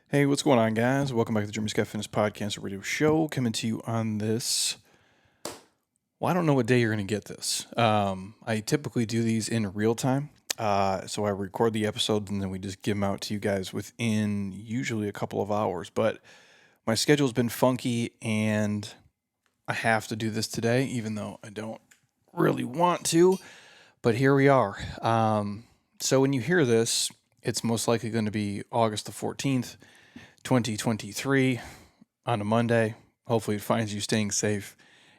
Hey, what's going on, guys? Welcome back to the Jeremy Scott Fitness Podcast Radio Show. Coming to you on this. Well, I don't know what day you're going to get this. I typically do these in real time. So I record the episodes and then we just give them out to you guys within usually a couple of hours. But my schedule's been funky and I have to do this today, even though I don't really want to. But here we are. So when you hear this, it's most likely going to be August the 14th. 2023 on a Monday. Hopefully, it finds you staying safe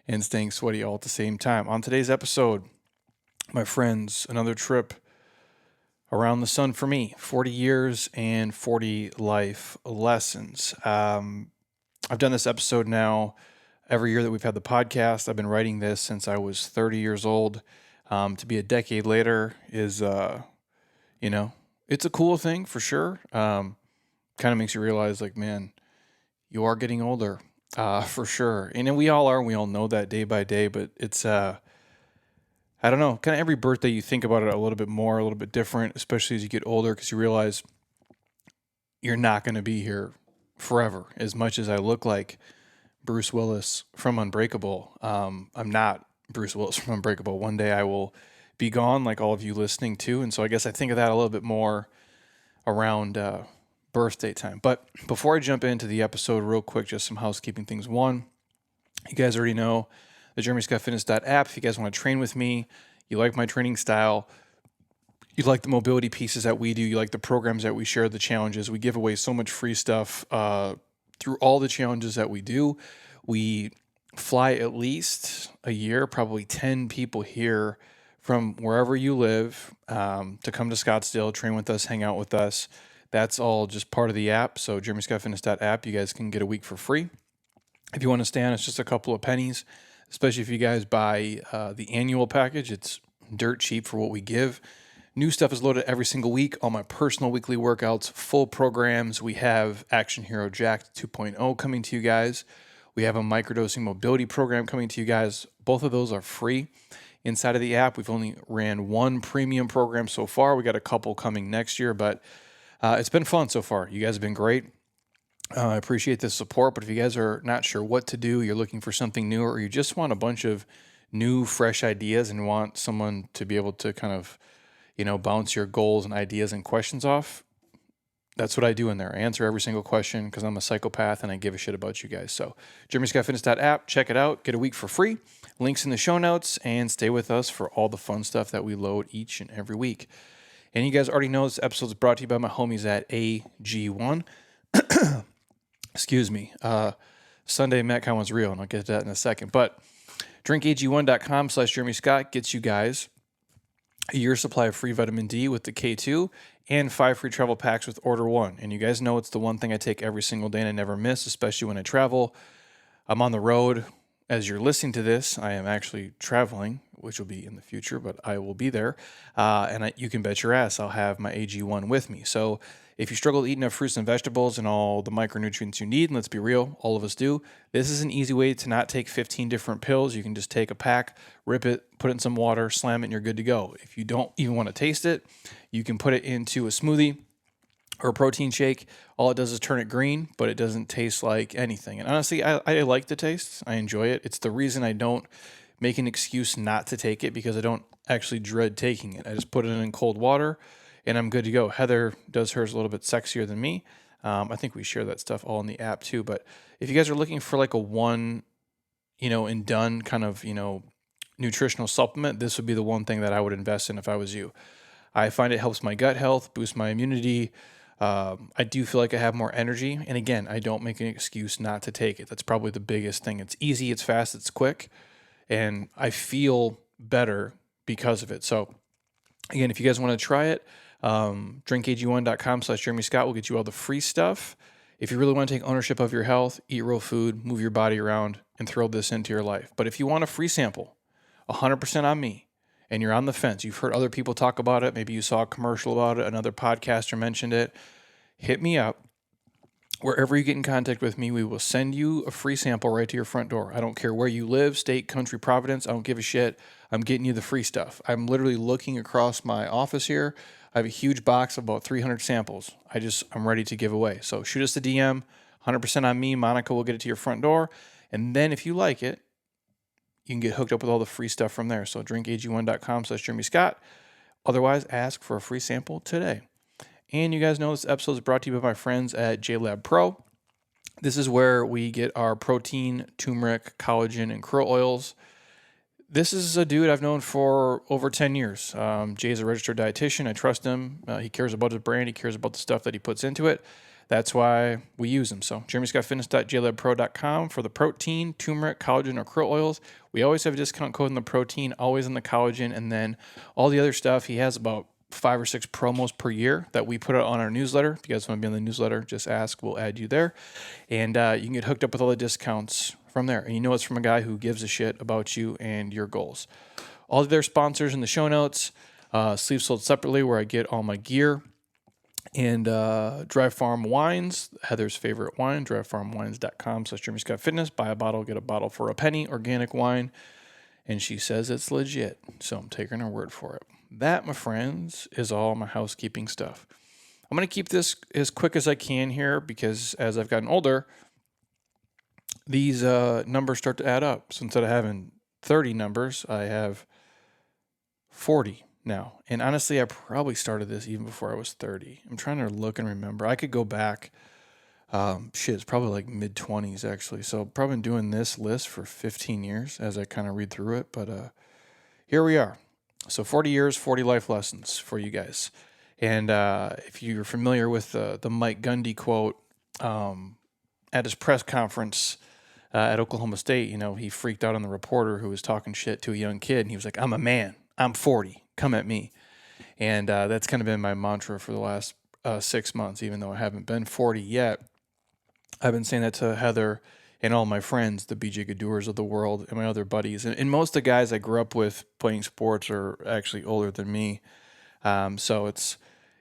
and staying sweaty all at the same time. On today's episode, my friends, another trip around the sun for me 40 years and 40 life lessons. I've done this episode now every year that we've had the podcast. I've been writing this since I was 30 years old. To be a decade later is, it's a cool thing for sure. Kind of makes you realize, like, man, you are getting older, for sure. And we all are, and we all know that day by day, but it's, I don't know, kind of every birthday you think about it a little bit more, a little bit different, especially as you get older, because you realize you're not going to be here forever. As much as I look like Bruce Willis from Unbreakable, I'm not Bruce Willis from Unbreakable. One day I will be gone, like all of you listening too. And so I guess I think of that a little bit more around, birthday time. But before I jump into the episode real quick, just some housekeeping things. One, you guys already know the JeremyScottFitness.app. If you guys want to train with me, you like my training style, you like the mobility pieces that we do, you like the programs that we share, the challenges, we give away so much free stuff through all the challenges that we do. We fly at least a year, probably 10 people here from wherever you live to come to Scottsdale, train with us, hang out with us. That's all just part of the app. So JeremyScottFitness.app, you guys can get a week for free. If you want to stay on, it's just a couple of pennies, especially if you guys buy the annual package. It's dirt cheap for what we give. New stuff is loaded every single week. All my personal weekly workouts, full programs. We have Action Hero Jacked 2.0 coming to you guys. We have a microdosing mobility program coming to you guys. Both of those are free. Inside of the app, we've only ran one premium program so far. We got a couple coming next year, but it's been fun so far. You guys have been great. I appreciate the support, but if you guys are not sure what to do, you're looking for something new, or you just want a bunch of new, fresh ideas and want someone to be able to kind of, bounce your goals and ideas and questions off, that's what I do in there. I answer every single question because I'm a psychopath and I give a shit about you guys. So JeremyScottFitness.app, check it out. Get a week for free. Links in the show notes, and stay with us for all the fun stuff that we load each and every week. And you guys already know this episode is brought to you by my homies at AG1. Excuse me. Sunday Metcon was real, and I'll get to that in a second. But drinkag1.com/Jeremy Scott gets you guys a year's supply of free vitamin D with the K2 and 5 free travel packs with order 1. And you guys know it's the one thing I take every single day and I never miss, especially when I travel. I'm on the road. As you're listening to this, I am actually traveling, which will be in the future, but I will be there. You can bet your ass I'll have my AG1 with me. So if you struggle to eat enough fruits and vegetables and all the micronutrients you need, and let's be real, all of us do, this is an easy way to not take 15 different pills. You can just take a pack, rip it, put it in some water, slam it, and you're good to go. If you don't even want to taste it, you can put it into a smoothie or a protein shake. All it does is turn it green, but it doesn't taste like anything. And honestly, I like the taste. I enjoy it. It's the reason I don't make an excuse not to take it, because I don't actually dread taking it. I just put it in cold water and I'm good to go. Heather does hers a little bit sexier than me. I think we share that stuff all in the app too. But if you guys are looking for like a one, and done kind of, nutritional supplement, this would be the one thing that I would invest in if I was you. I find it helps my gut health, boosts my immunity. I do feel like I have more energy. And again, I don't make an excuse not to take it. That's probably the biggest thing. It's easy, it's fast, it's quick, and I feel better because of it. So again, if you guys want to try it, drinkag1.com/Jeremy Scott will get you all the free stuff. If you really want to take ownership of your health, eat real food, move your body around, and throw this into your life. But if you want a free sample, 100% on me, and you're on the fence, you've heard other people talk about it, maybe you saw a commercial about it, another podcaster mentioned it, hit me up. Wherever you get in contact with me, we will send you a free sample right to your front door. I don't care where you live, state, country, providence. I don't give a shit. I'm getting you the free stuff. I'm literally looking across my office here. I have a huge box of about 300 samples. I'm ready to give away. So shoot us a DM, 100% on me. Monica will get it to your front door. And then if you like it, you can get hooked up with all the free stuff from there. So drinkag1.com/Jeremy Scott. Otherwise, ask for a free sample today. And you guys know this episode is brought to you by my friends at JLab Pro. This is where we get our protein, turmeric, collagen, and krill oils. This is a dude I've known for over 10 years. Jay's a registered dietitian. I trust him. He cares about his brand. He cares about the stuff that he puts into it. That's why we use them. So jeremyscottfitness.jlabpro.com for the protein, turmeric, collagen, or krill oils. We always have a discount code in the protein, always in the collagen, and then all the other stuff. He has about 5 or 6 promos per year that we put out on our newsletter. If you guys want to be on the newsletter, just ask. We'll add you there. And you can get hooked up with all the discounts from there. And you know it's from a guy who gives a shit about you and your goals. All of their sponsors in the show notes. Sleeves Sold Separately, where I get all my gear. And Dry Farm Wines, Heather's favorite wine, dryfarmwines.com/JeremyScottFitness. Buy a bottle, get a bottle for a penny, organic wine. And she says it's legit. So I'm taking her word for it. That, my friends, is all my housekeeping stuff. I'm going to keep this as quick as I can here because as I've gotten older, these numbers start to add up. So instead of having 30 numbers, I have 40 now. And honestly, I probably started this even before I was 30. I'm trying to look and remember. I could go back. It's probably like mid-20s actually. So I've probably been doing this list for 15 years as I kind of read through it. But here we are. So 40 years, 40 life lessons for you guys. And if you're familiar with the Mike Gundy quote at his press conference at Oklahoma State, he freaked out on the reporter who was talking shit to a young kid. And he was like, "I'm a man. I'm 40. Come at me." And that's kind of been my mantra for the last 6 months, even though I haven't been 40 yet. I've been saying that to Heather and all my friends, the BJ Gadurs of the world, and my other buddies. And most of the guys I grew up with playing sports are actually older than me. So it's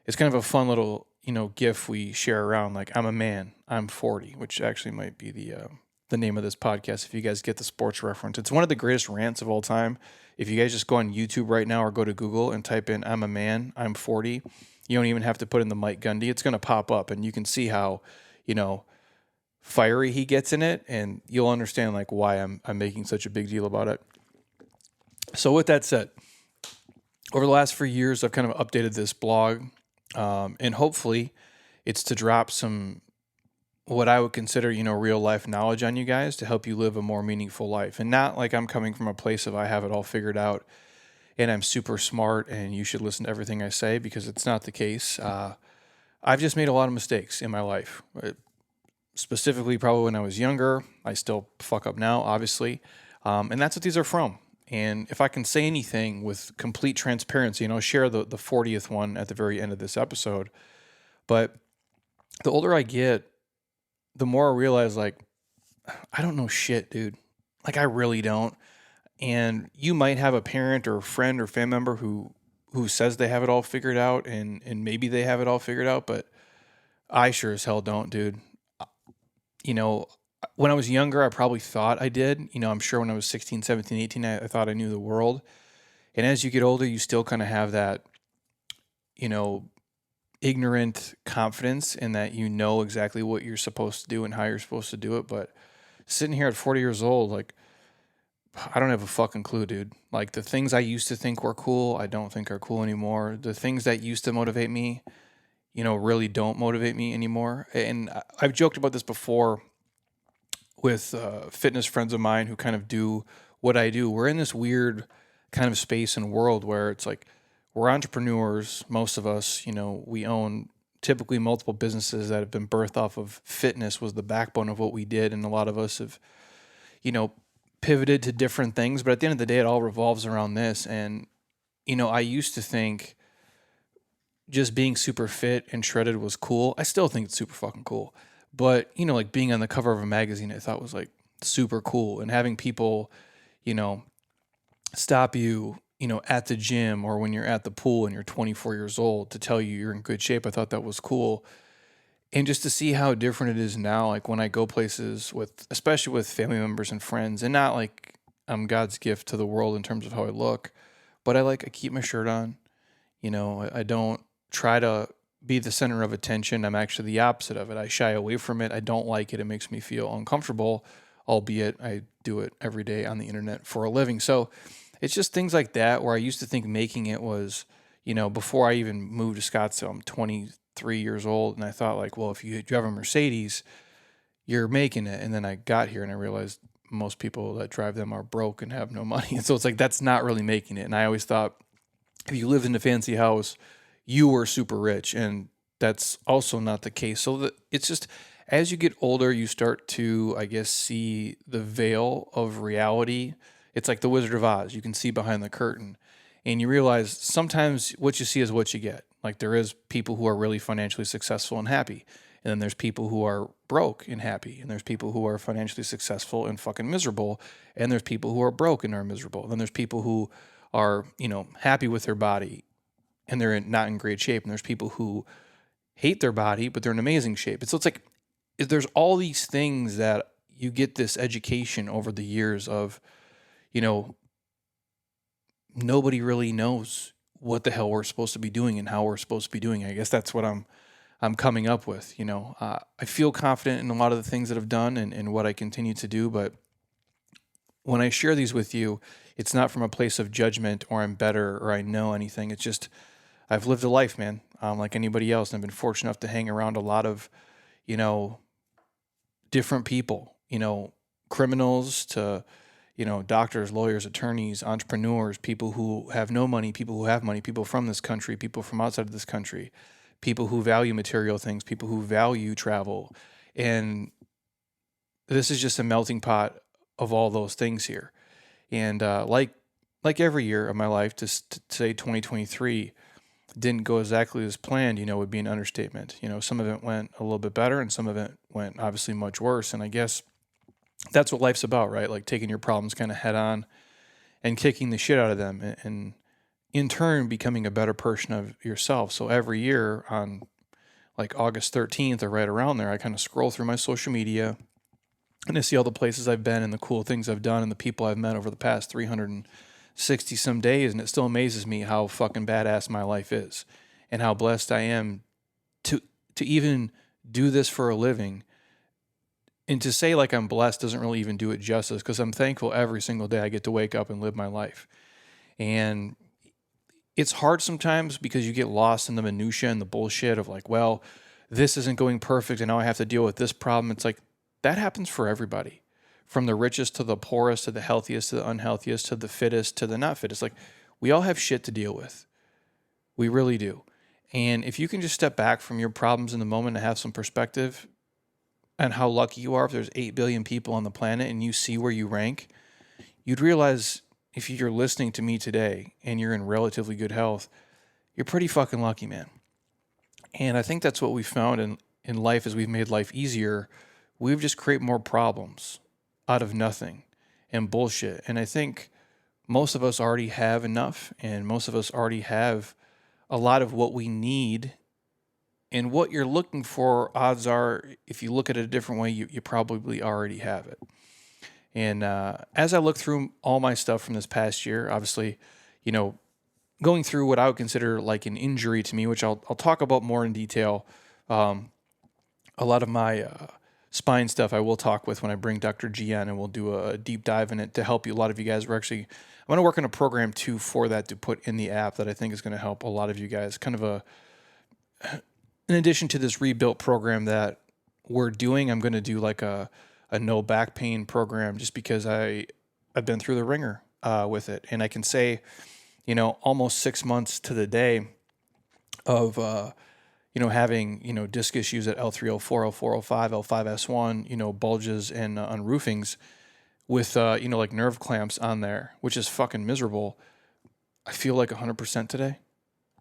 kind of a fun little, gif we share around. Like, I'm a man, I'm 40, which actually might be the name of this podcast if you guys get the sports reference. It's one of the greatest rants of all time. If you guys just go on YouTube right now or go to Google and type in "I'm a man, I'm 40," you don't even have to put in the Mike Gundy. It's going to pop up and you can see how, fiery he gets in it, and you'll understand like why I'm making such a big deal about it. So with that said, over the last 4 years, I've kind of updated this blog, and hopefully it's to drop some what I would consider, real life knowledge on you guys to help you live a more meaningful life. And not like I'm coming from a place of I have it all figured out and I'm super smart and you should listen to everything I say, because it's not the case. I've just made a lot of mistakes in my life. Specifically, probably when I was younger. I still fuck up now, obviously. And that's what these are from. And if I can say anything with complete transparency, and I'll share the 40th one at the very end of this episode. But the older I get, the more I realize, like, I don't know shit, dude. Like, I really don't. And you might have a parent or a friend or family member who says they have it all figured out, and maybe they have it all figured out, but I sure as hell don't, dude. When I was younger, I probably thought I did. I'm sure when I was 16, 17, 18, I thought I knew the world. And as you get older, you still kind of have that, ignorant confidence in that you know exactly what you're supposed to do and how you're supposed to do it. But sitting here at 40 years old, like, I don't have a fucking clue, dude. Like, the things I used to think were cool, I don't think are cool anymore. The things that used to motivate me, really don't motivate me anymore. And I've joked about this before with fitness friends of mine who kind of do what I do. We're in this weird kind of space and world where it's like we're entrepreneurs, most of us. We own typically multiple businesses that have been birthed off of fitness was the backbone of what we did, and a lot of us have, pivoted to different things. But at the end of the day, it all revolves around this. And, I used to think just being super fit and shredded was cool. I still think it's super fucking cool. But, like being on the cover of a magazine, I thought was like super cool. And having people, stop you, at the gym or when you're at the pool and you're 24 years old to tell you you're in good shape, I thought that was cool. And just to see how different it is now, like when I go places with, especially with family members and friends, and not like I'm God's gift to the world in terms of how I look, but I keep my shirt on. I don't try to be the center of attention. I'm actually the opposite of it. I shy away from it. I don't like it. It makes me feel uncomfortable, albeit I do it every day on the internet for a living. So it's just things like that where I used to think making it was, before I even moved to Scottsdale, I'm 23 years old. And I thought, like, well, if you drive a Mercedes, you're making it. And then I got here and I realized most people that drive them are broke and have no money. And so it's like, that's not really making it. And I always thought if you lived in a fancy house, you were super rich. And that's also not the case. So it's just as you get older, you start to, I guess, see the veil of reality. It's like the Wizard of Oz. You can see behind the curtain. And you realize sometimes what you see is what you get. Like there is people who are really financially successful and happy. And then there's people who are broke and happy. And there's people who are financially successful and fucking miserable. And there's people who are broke and are miserable. And then there's people who are, happy with their body and they're not in great shape. And there's people who hate their body, but they're in amazing shape. And so it's like, there's all these things that you get this education over the years of, nobody really knows what the hell we're supposed to be doing and how we're supposed to be doing it. I guess that's what I'm coming up with. I feel confident in a lot of the things that I've done and what I continue to do, but when I share these with you, it's not from a place of judgment or I'm better or I know anything. It's just I've lived a life, man, like anybody else. And I've been fortunate enough to hang around a lot of, different people, criminals to, doctors, lawyers, attorneys, entrepreneurs, people who have no money, people who have money, people from this country, people from outside of this country, people who value material things, people who value travel. And this is just a melting pot of all those things here. And like every year of my life, to say 2023 didn't go exactly as planned, would be an understatement. Some of it went a little bit better and some of it went obviously much worse. And I guess that's what life's about, right? Like taking your problems kind of head on and kicking the shit out of them and in turn becoming a better person of yourself. So every year on like August 13th or right around there, I kind of scroll through my social media and I see all the places I've been and the cool things I've done and the people I've met over the past 360 some days. And it still amazes me how fucking badass my life is and how blessed I am to even do this for a living. And to say like I'm blessed doesn't really even do it justice because I'm thankful every single day I get to wake up and live my life. And it's hard sometimes because you get lost in the minutia and the bullshit of like, well, this isn't going perfect and now I have to deal with this problem. It's like that happens for everybody, from the richest to the poorest to the healthiest to the unhealthiest to the fittest to the not fittest. Like we all have shit to deal with. We really do. And if you can just step back from your problems in the moment and have some perspective and how lucky you are if there's 8 billion people on the planet and you see where you rank, you'd realize if you're listening to me today and you're in relatively good health, you're pretty fucking lucky, man. And I think that's what we found in life as we've made life easier. We've just created more problems out of nothing and bullshit. And I think most of us already have enough and most of us already have a lot of what we need. And what you're looking for, odds are, if you look at it a different way, you probably already have it. And as I look through all my stuff from this past year, obviously, going through what I would consider like an injury to me, which I'll talk about more in detail. A lot of my spine stuff I will talk with when I bring Dr. G on, and we'll do a deep dive in it to help you. A lot of you guys, I'm going to work on a program too for that to put in the app that I think is going to help a lot of you guys. Kind of in addition to this rebuilt program that we're doing, I'm going to do like a no back pain program just because I've been through the ringer with it. And I can say, almost 6 months to the day of, having, disc issues at L3, L4, L4, L5, L5S1, bulges and unroofings with, like nerve clamps on there, which is fucking miserable. I feel like 100% today.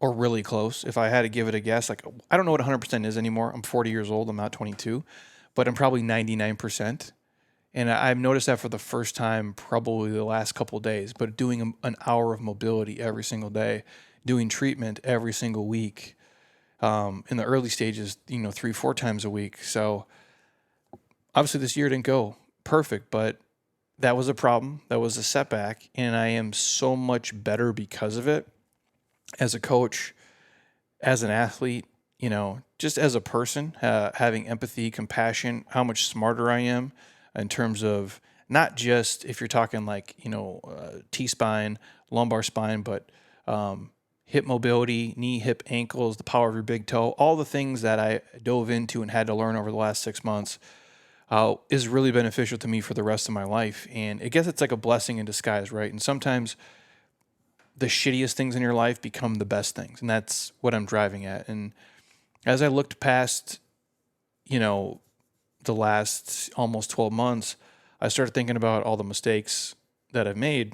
Or really close. If I had to give it a guess, like I don't know what 100% is anymore. I'm 40 years old. I'm not 22, but I'm probably 99%. And I've noticed that for the first time, probably the last couple of days, but doing an hour of mobility every single day, doing treatment every single week, In the early stages, 3, 4 times a week. So obviously this year didn't go perfect, but that was a problem. That was a setback. And I am so much better because of it as a coach, as an athlete, just as a person, having empathy, compassion, how much smarter I am in terms of not just if you're talking like, T-spine, lumbar spine, but hip mobility, knee, hip, ankles, the power of your big toe, all the things that I dove into and had to learn over the last 6 months is really beneficial to me for the rest of my life. And I guess it's like a blessing in disguise, right? And sometimes the shittiest things in your life become the best things. And that's what I'm driving at. And as I looked past, the last almost 12 months, I started thinking about all the mistakes that I've made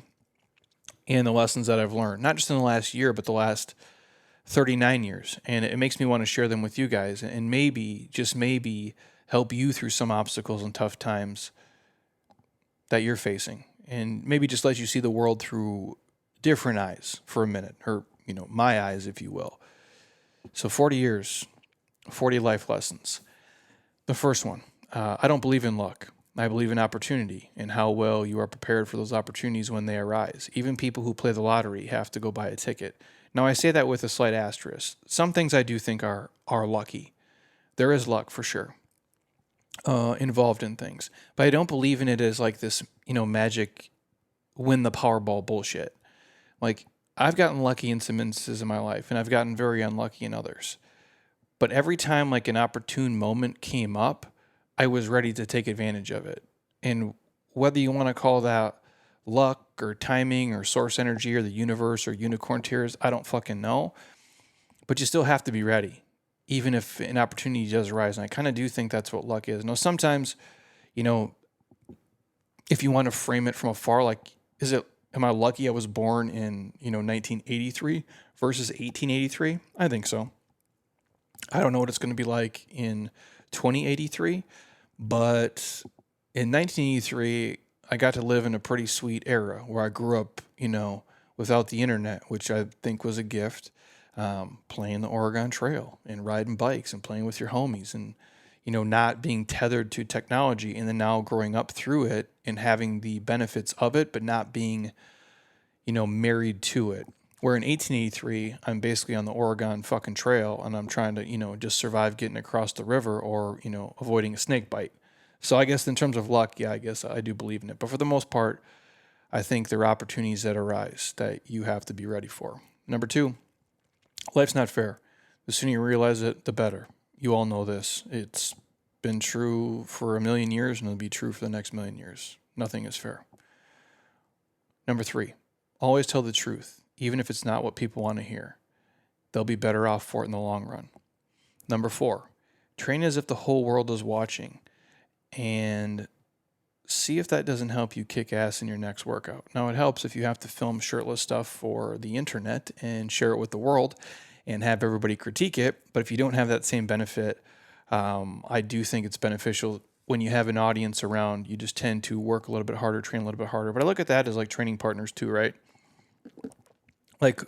and the lessons that I've learned, not just in the last year, but the last 39 years. And it makes me want to share them with you guys and maybe, just maybe, help you through some obstacles and tough times that you're facing. And maybe just let you see the world through different eyes for a minute, or, my eyes, if you will. So 40 years, 40 life lessons. The first one, I don't believe in luck. I believe in opportunity and how well you are prepared for those opportunities when they arise. Even people who play the lottery have to go buy a ticket. Now, I say that with a slight asterisk. Some things I do think are lucky. There is luck for sure involved in things, but I don't believe in it as like this, magic win the Powerball bullshit. Like, I've gotten lucky in some instances in my life, and I've gotten very unlucky in others. But every time like an opportune moment came up, I was ready to take advantage of it. And whether you want to call that luck or timing or source energy or the universe or unicorn tears, I don't fucking know. But you still have to be ready, even if an opportunity does arise. And I kind of do think that's what luck is. Now, sometimes, if you want to frame it from afar, like, am I lucky I was born in, 1983 versus 1883? I think so. I don't know what it's going to be like in 2083, but in 1983, I got to live in a pretty sweet era where I grew up, without the internet, which I think was a gift, playing the Oregon Trail and riding bikes and playing with your homies and, not being tethered to technology, and then now growing up through it and having the benefits of it, but not being, married to it. Where in 1883, I'm basically on the Oregon fucking trail and I'm trying to, just survive getting across the river or, avoiding a snake bite. So I guess in terms of luck, yeah, I guess I do believe in it. But for the most part, I think there are opportunities that arise that you have to be ready for. Number 2, life's not fair. The sooner you realize it, the better. You all know this. It's been true for 1,000,000 years and it'll be true for the next 1,000,000 years. Nothing is fair. Number 3, always tell the truth, even if it's not what people want to hear. They'll be better off for it in the long run. Number 4, train as if the whole world is watching and see if that doesn't help you kick ass in your next workout. Now, it helps if you have to film shirtless stuff for the internet and share it with the world and have everybody critique it. But if you don't have that same benefit, I do think it's beneficial when you have an audience around. You just tend to work a little bit harder, train a little bit harder. But I look at that as like training partners too, right? Like,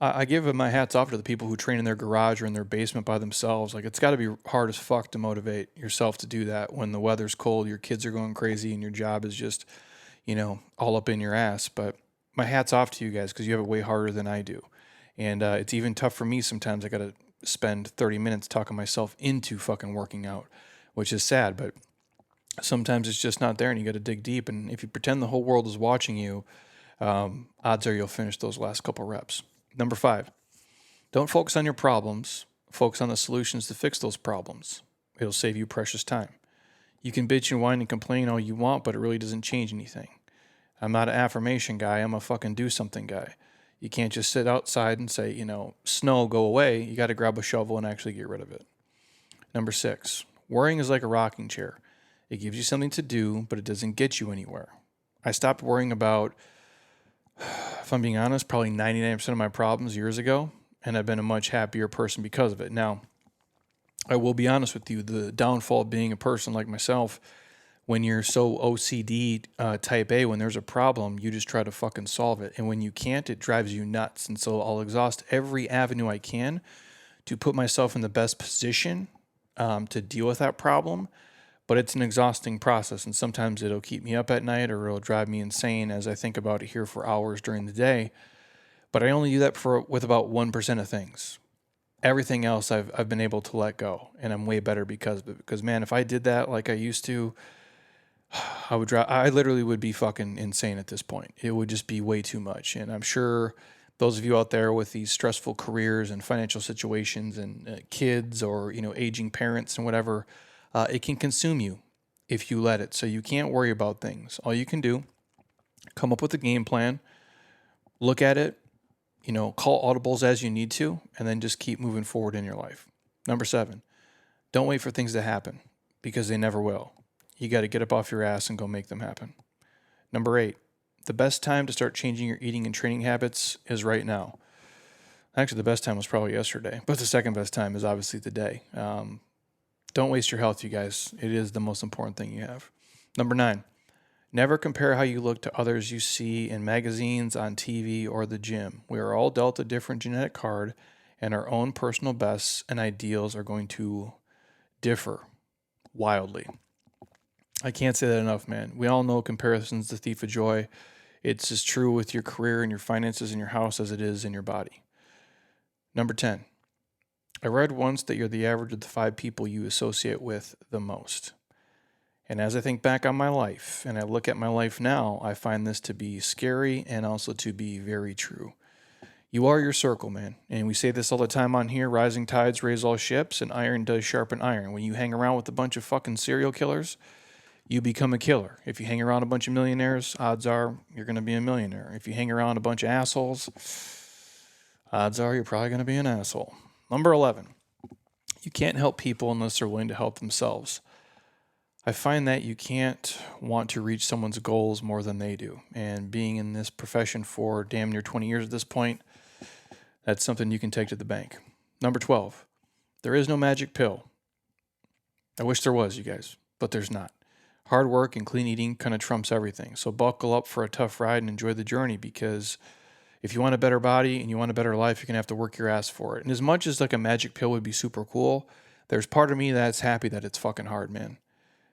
I give my hats off to the people who train in their garage or in their basement by themselves. Like, it's got to be hard as fuck to motivate yourself to do that when the weather's cold, your kids are going crazy, and your job is just, all up in your ass. But my hat's off to you guys because you have it way harder than I do. And it's even tough for me sometimes. I got to spend 30 minutes talking myself into fucking working out, which is sad. But sometimes it's just not there, and you got to dig deep. And if you pretend the whole world is watching you, odds are you'll finish those last couple reps. Number 5, don't focus on your problems. Focus on the solutions to fix those problems. It'll save you precious time. You can bitch and whine and complain all you want, but it really doesn't change anything. I'm not an affirmation guy. I'm a fucking do something guy. You can't just sit outside and say, snow, go away. You got to grab a shovel and actually get rid of it. Number 6, worrying is like a rocking chair. It gives you something to do, but it doesn't get you anywhere. I stopped worrying about, if I'm being honest, probably 99% of my problems years ago, and I've been a much happier person because of it. Now, I will be honest with you, the downfall of being a person like myself, when you're so OCD type A, when there's a problem, you just try to fucking solve it. And when you can't, it drives you nuts. And so I'll exhaust every avenue I can to put myself in the best position to deal with that problem. But it's an exhausting process, and sometimes it'll keep me up at night or it'll drive me insane as I think about it here for hours during the day. But I only do that with about 1% of things. Everything else I've been able to let go, and I'm way better because of it. Because man, if I did that like I used to, I literally would be fucking insane at this point. It would just be way too much. And I'm sure those of you out there with these stressful careers and financial situations and kids or aging parents and whatever, it can consume you if you let it. So you can't worry about things. All you can do, come up with a game plan, look at it, call audibles as you need to, and then just keep moving forward in your life. Number 7, don't wait for things to happen because they never will. You got to get up off your ass and go make them happen. Number 8, the best time to start changing your eating and training habits is right now. Actually, the best time was probably yesterday, but the second best time is obviously today. Don't waste your health, you guys. It is the most important thing you have. Number 9, never compare how you look to others you see in magazines, on TV, or the gym. We are all dealt a different genetic card, and our own personal bests and ideals are going to differ wildly. I can't say that enough, man. We all know comparison's the thief of joy. It's as true with your career and your finances and your house as it is in your body. Number 10, I read once that you're the average of the 5 people you associate with the most. And as I think back on my life and I look at my life now, I find this to be scary and also to be very true. You are your circle, man. And we say this all the time on here, rising tides raise all ships, and iron does sharpen iron. When you hang around with a bunch of fucking serial killers, you become a killer. If you hang around a bunch of millionaires, odds are you're going to be a millionaire. If you hang around a bunch of assholes, odds are you're probably going to be an asshole. Number 11, you can't help people unless they're willing to help themselves. I find that you can't want to reach someone's goals more than they do. And being in this profession for damn near 20 years at this point, that's something you can take to the bank. Number 12, there is no magic pill. I wish there was, you guys, but there's not. Hard work and clean eating kind of trumps everything. So buckle up for a tough ride and enjoy the journey, because if you want a better body and you want a better life, you're going to have to work your ass for it. And as much as like a magic pill would be super cool, there's part of me that's happy that it's fucking hard, man.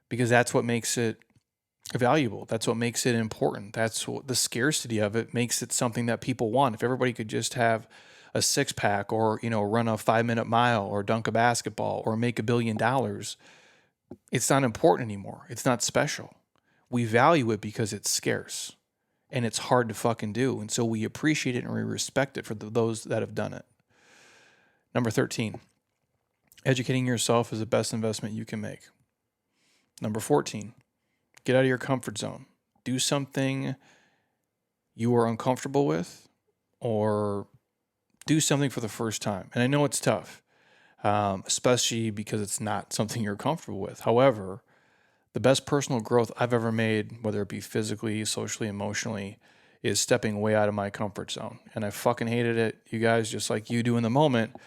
Because that's what makes it valuable. That's what makes it important. That's what the scarcity of it makes it something that people want. If everybody could just have a 6-pack or, run a 5-minute mile or dunk a basketball or make $1 billion, it's not important anymore. It's not special. We value it because it's scarce and it's hard to fucking do. And so we appreciate it and we respect it for those that have done it. Number 13, educating yourself is the best investment you can make. Number 14, get out of your comfort zone. Do something you are uncomfortable with, or do something for the first time. And I know it's tough, especially because it's not something you're comfortable with. However, the best personal growth I've ever made, whether it be physically, socially, emotionally, is stepping way out of my comfort zone. And I fucking hated it, you guys, just like you do in the moment,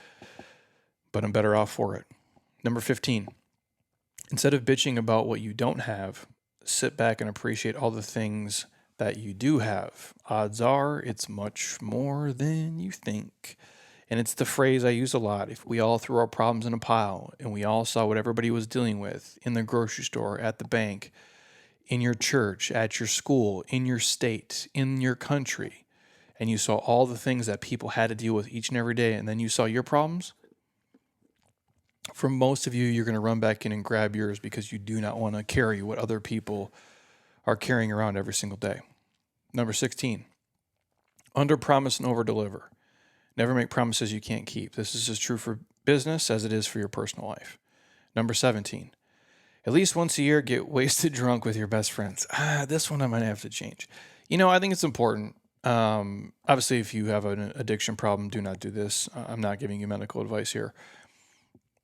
but I'm better off for it. Number 15, instead of bitching about what you don't have, sit back and appreciate all the things that you do have. Odds are it's much more than you think. And it's the phrase I use a lot. If we all threw our problems in a pile and we all saw what everybody was dealing with in the grocery store, at the bank, in your church, at your school, in your state, in your country, and you saw all the things that people had to deal with each and every day, and then you saw your problems, for most of you, you're going to run back in and grab yours because you do not want to carry what other people are carrying around every single day. Number 16, under-promise and over-deliver. Never make promises you can't keep. This is as true for business as it is for your personal life. Number 17, at least once a year, get wasted drunk with your best friends. This one I might have to change. I think it's important. Obviously, if you have an addiction problem, do not do this. I'm not giving you medical advice here.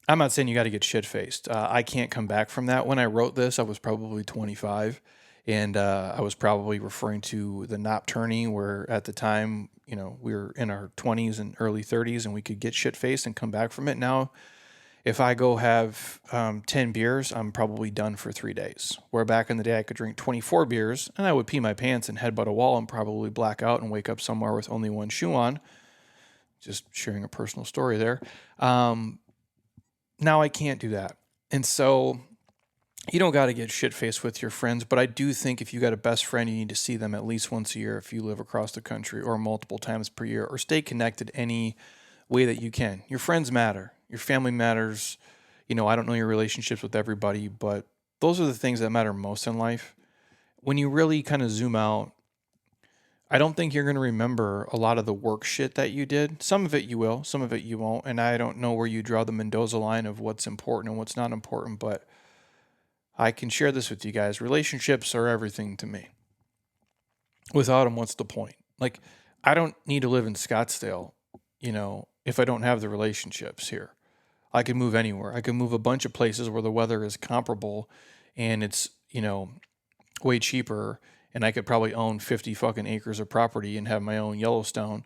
I'm not saying you got to get shit-faced. I can't come back from that. When I wrote this, I was probably 25, and I was probably referring to the nocturne, where at the time, we were in our 20s and early 30s, and we could get shit-faced and come back from it. Now, if I go have 10 beers, I'm probably done for 3 days. Where back in the day, I could drink 24 beers, and I would pee my pants and headbutt a wall and probably black out and wake up somewhere with only one shoe on. Just sharing a personal story there. Um, Now I can't do that. And so you don't got to get shit faced with your friends, but I do think if you got a best friend, you need to see them at least once a year if you live across the country, or multiple times per year, or stay connected any way that you can. Your friends matter, your family matters. I don't know your relationships with everybody, but those are the things that matter most in life. When you really kind of zoom out, I don't think you're going to remember a lot of the work shit that you did. Some of it you will, some of it you won't. And I don't know where you draw the Mendoza line of what's important and what's not important, but I can share this with you guys. Relationships are everything to me. Without them, what's the point? Like, I don't need to live in Scottsdale, if I don't have the relationships here. I could move anywhere. I could move a bunch of places where the weather is comparable and it's, way cheaper, and I could probably own 50 fucking acres of property and have my own Yellowstone,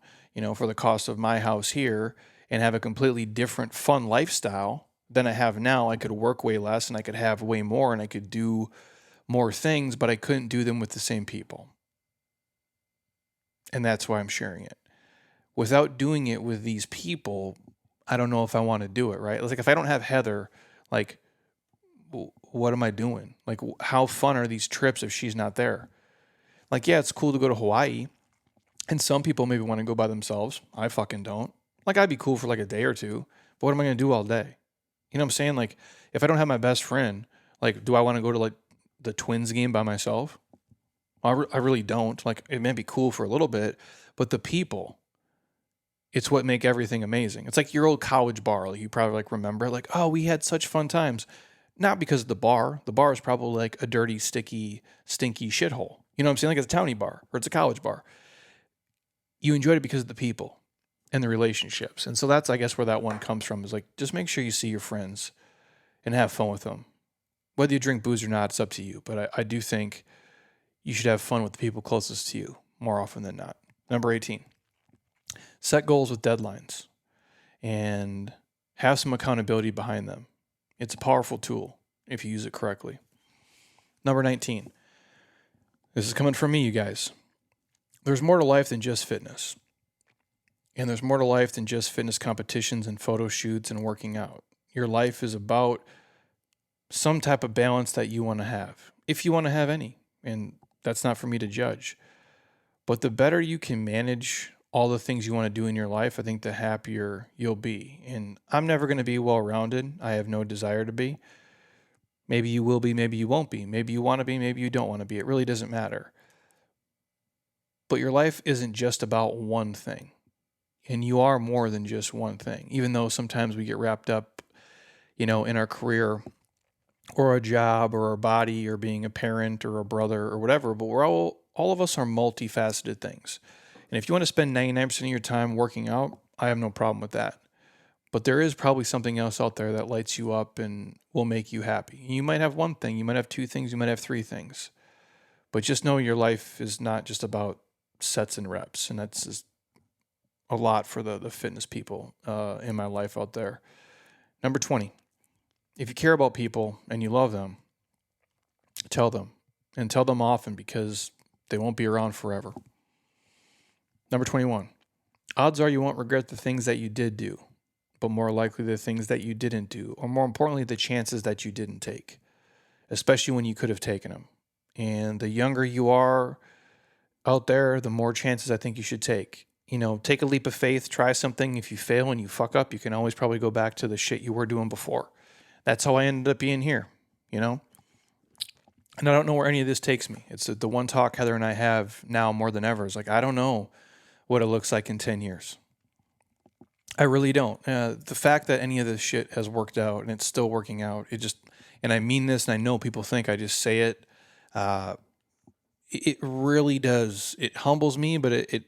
for the cost of my house here, and have a completely different fun lifestyle than I have now. I could work way less and I could have way more and I could do more things, but I couldn't do them with the same people. And that's why I'm sharing it. Without doing it with these people, I don't know if I want to do it, right? It's like if I don't have Heather, like, what am I doing? Like, how fun are these trips if she's not there? Like, yeah, it's cool to go to Hawaii, and some people maybe want to go by themselves. I fucking don't. Like, I'd be cool for like a day or two, but what am I going to do all day? You know what I'm saying? Like, if I don't have my best friend, like, do I want to go to like the Twins game by myself? I really don't. Like, it may be cool for a little bit, but the people, it's what make everything amazing. It's like your old college bar. Like, you probably like remember, like, oh, we had such fun times. Not because of the bar. The bar is probably like a dirty, sticky, stinky shithole. You know what I'm saying? Like, it's a townie bar or it's a college bar. You enjoyed it because of the people and the relationships. And so that's, I guess, where that one comes from, is like, just make sure you see your friends and have fun with them. Whether you drink booze or not, it's up to you. But I do think you should have fun with the people closest to you more often than not. Number 18, set goals with deadlines and have some accountability behind them. It's a powerful tool if you use it correctly. Number 19, this is coming from me, you guys. There's more to life than just fitness. And there's more to life than just fitness competitions and photo shoots and working out. Your life is about some type of balance that you want to have, if you want to have any. And that's not for me to judge. But the better you can manage all the things you want to do in your life, I think the happier you'll be. And I'm never going to be well-rounded. I have no desire to be. Maybe you will be, maybe you won't be. Maybe you want to be, maybe you don't want to be. It really doesn't matter. But your life isn't just about one thing. And you are more than just one thing, even though sometimes we get wrapped up, in our career or a job or our body or being a parent or a brother or whatever. But we're all of us are multifaceted things. And if you want to spend 99% of your time working out, I have no problem with that. But there is probably something else out there that lights you up and will make you happy. You might have one thing, you might have two things, you might have three things. But just know your life is not just about sets and reps. And that's just a lot for the fitness people in my life out there. Number 20, if you care about people and you love them, tell them. And tell them often, because they won't be around forever. Number 21, odds are you won't regret the things that you did do, but more likely the things that you didn't do, or more importantly, the chances that you didn't take, especially when you could have taken them. And the younger you are out there, the more chances I think you should take. Take a leap of faith, try something. If you fail and you fuck up, you can always probably go back to the shit you were doing before. That's how I ended up being here, And I don't know where any of this takes me. It's the one talk Heather and I have now more than ever is like, I don't know what it looks like in 10 years. I really don't. The fact that any of this shit has worked out and it's still working out, and I mean this, and I know people think I just say it, it really does. It humbles me, but it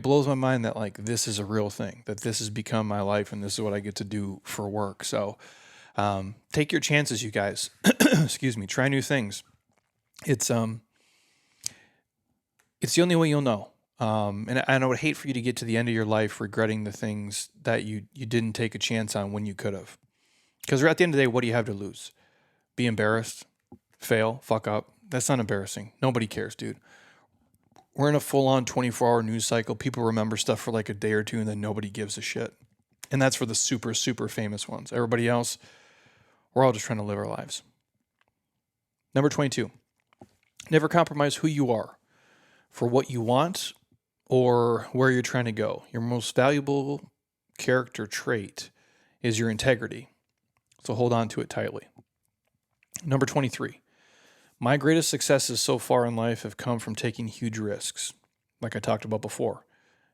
blows my mind that like this is a real thing, that this has become my life and this is what I get to do for work. So take your chances, you guys. Excuse me. Try new things. It's the only way you'll know. And I would hate for you to get to the end of your life regretting the things that you didn't take a chance on when you could have. Because at the end of the day, what do you have to lose? Be embarrassed? Fail? Fuck up? That's not embarrassing. Nobody cares, dude. We're in a full-on 24-hour news cycle. People remember stuff for like a day or two, and then nobody gives a shit. And that's for the super, super famous ones. Everybody else, we're all just trying to live our lives. Number 22, never compromise who you are for what you want or where you're trying to go. Your most valuable character trait is your integrity. So hold on to it tightly. Number 23, my greatest successes so far in life have come from taking huge risks, like I talked about before.